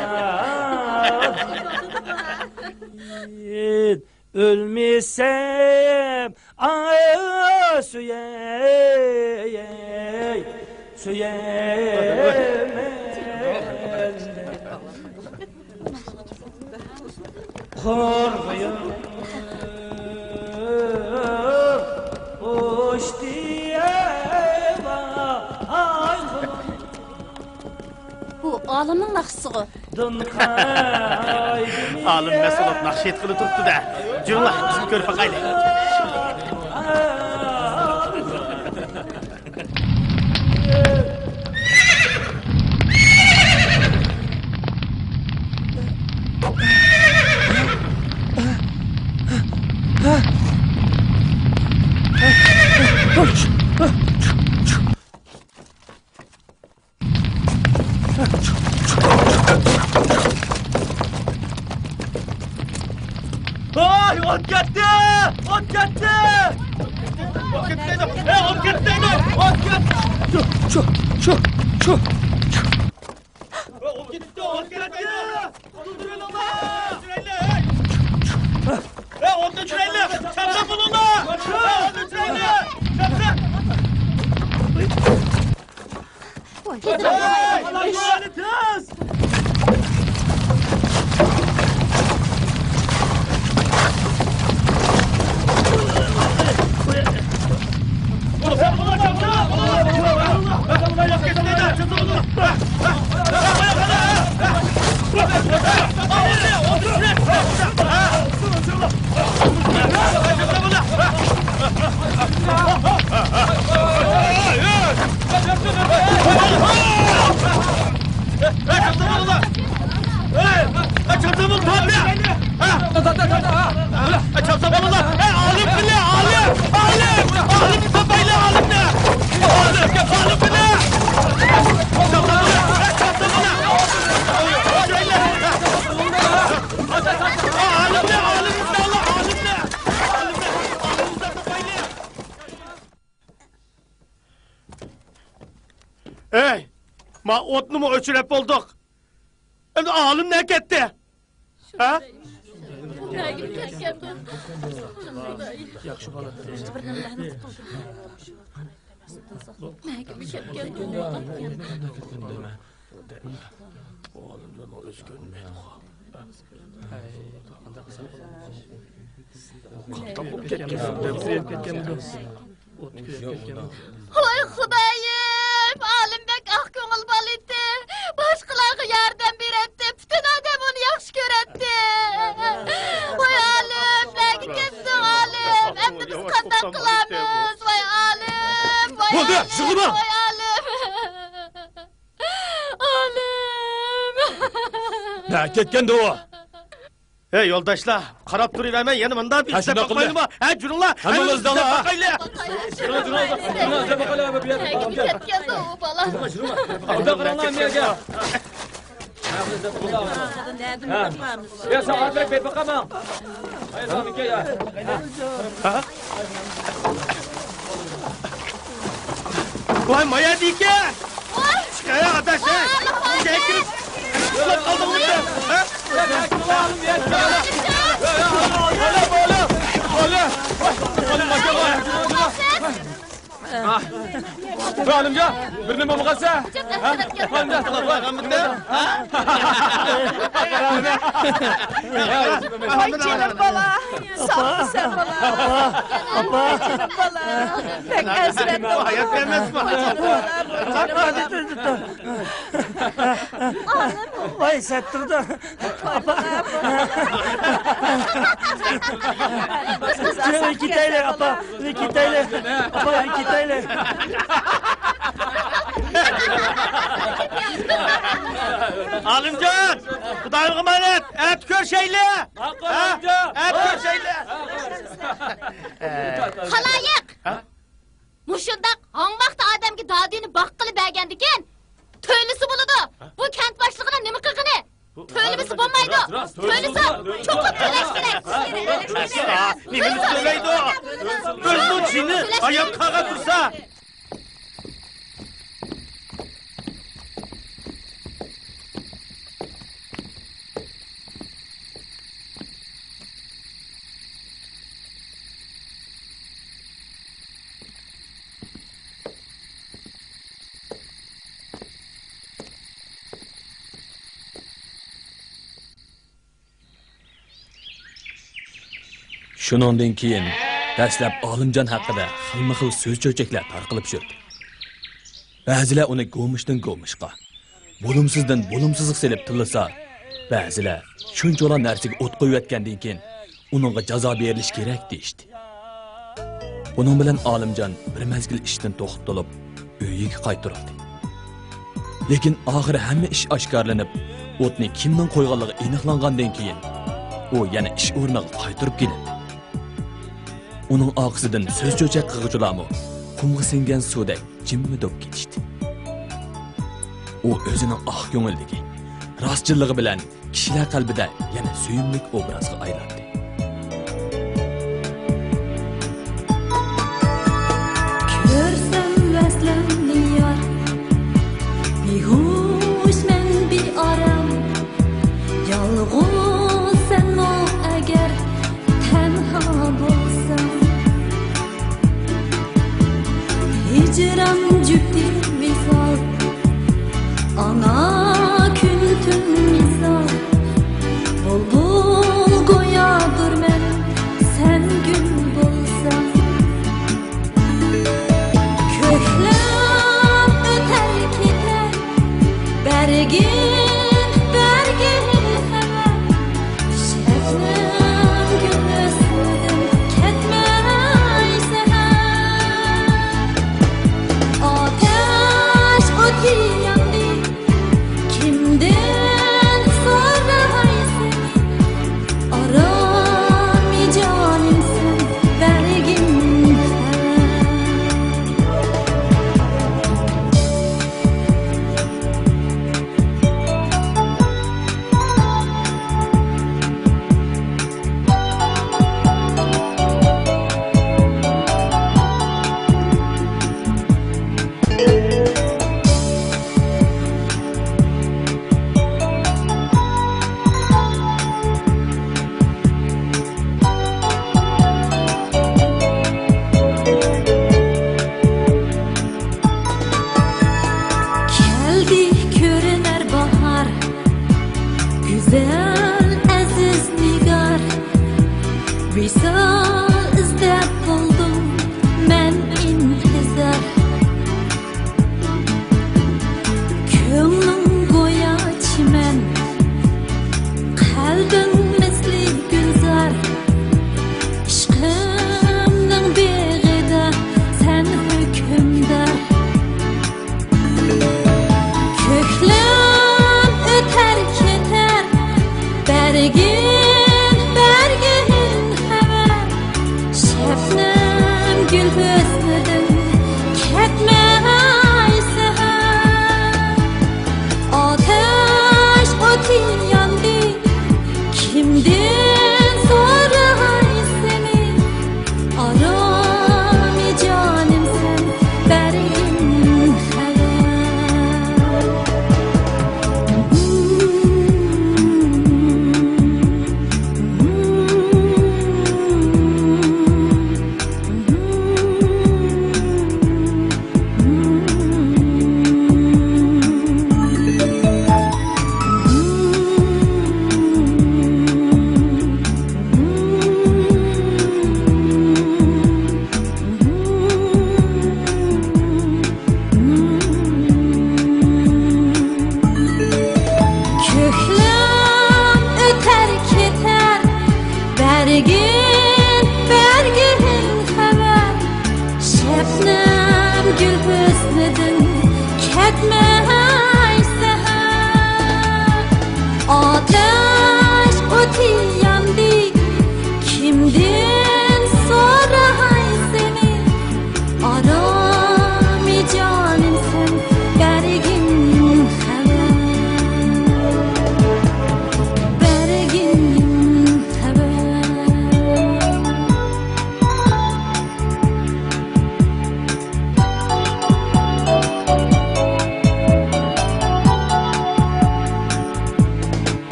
değil Ölmesem süyemen Korkuyor Hoş diye vay Bu olimning laqsığı. Alım mesulot nakşiyet kılı tuttu da. Cürullah bizim körüp bakaydı. Ay, ot gitti! Ot gitti! Ot gitti! Ot gitti! Ot gitti! Ot gitti! Ot gitti! Durdurun onu! Onu süreli! Çapsa bulun onu! Onu süreli! Çapsa! Hey! Allah'ını tez! Hey! Ma otunu mu öçürep olduk? Endi ağlım ne gitti? Ha? Yaxşı bala. Oğlumdan o öz görünmeydi. Oy Xudoyim, Alimbek ah ko'ngil bola edi. Boshqalarga yordam beradi. Butun odam uni yaxshi ko'radi. Voy Alim, nega ketding Alim? Endi biz qanday qilamiz? Voy Alim, voy Bo'ldi, Alim, sig'ima. voy Alim. Alim. Ne ketkendi o? Hey yoldaşlar, qarab turavermay, yana bundan bir Ha, istab shundoq qildi. qo'yingmi? Ha, jurunglar. Hammamiz dala, ha? Nega ketgandi u bola? Orada qaranglar menga. Ya saatlik bet baqaman. Ay saminga ya. Voy moya dike. Chiqay adash. Ichga kirib. Uxlab qoldingmi? Ha? Halimga bir nima bo'lsa, halimga qilib qo'yganmidda? Ay canım bala. Sağ ol sen bala. Apa, Canım bala. Pek esrettim. Hayat vermez mi? Vay settirdi. Kitayla apa. Kitayla. Apa kitayla. Alimjon, Xudoyga emanet. Et ko'r şeyle. Et ko'r şeyle. Xaloyiq! Mushundaq hangvaqt odamga dodini boqqili bergandikan, to'ylisi bo'ladi. Bu kent boshlig'ining nima qilgani? To'ylisi bo'lmaydi. To'ylisi cho'qib to'lash kerak. Nima to'laydi? O'zning chini oyoqqa tursa. Shuningdan keyin dastlab Olimjon haqida xilma-xil so'z-cho'chaklar tarqalib yurdi. Ba'zilar uni go'mishdan go'mishqa, bo'lumsizdan bo'lumsizga selib tillasa, ba'zilar shunchalar narsaga o't qo'yayotgandan keyin uningga jazo berilish kerak deydi. Buning bilan Olimjon bir mezgil ishdan to'xtatib, uyiga qaytarildi. Lekin oxiri hamma ish oshkorlanib, o'tni kimning qo'yganligi aniqlangandan keyin u yana ish o'rniga qaytarib keldi. Uning oqsidan so'z cho'chak qilg'uchilarmi qumga singan suvdek jimmi-dop ketishdi. U o'zining oq ko'ngildagi rostchilligi bilan kishilar qalbida yana suyimli obrazga aylandi.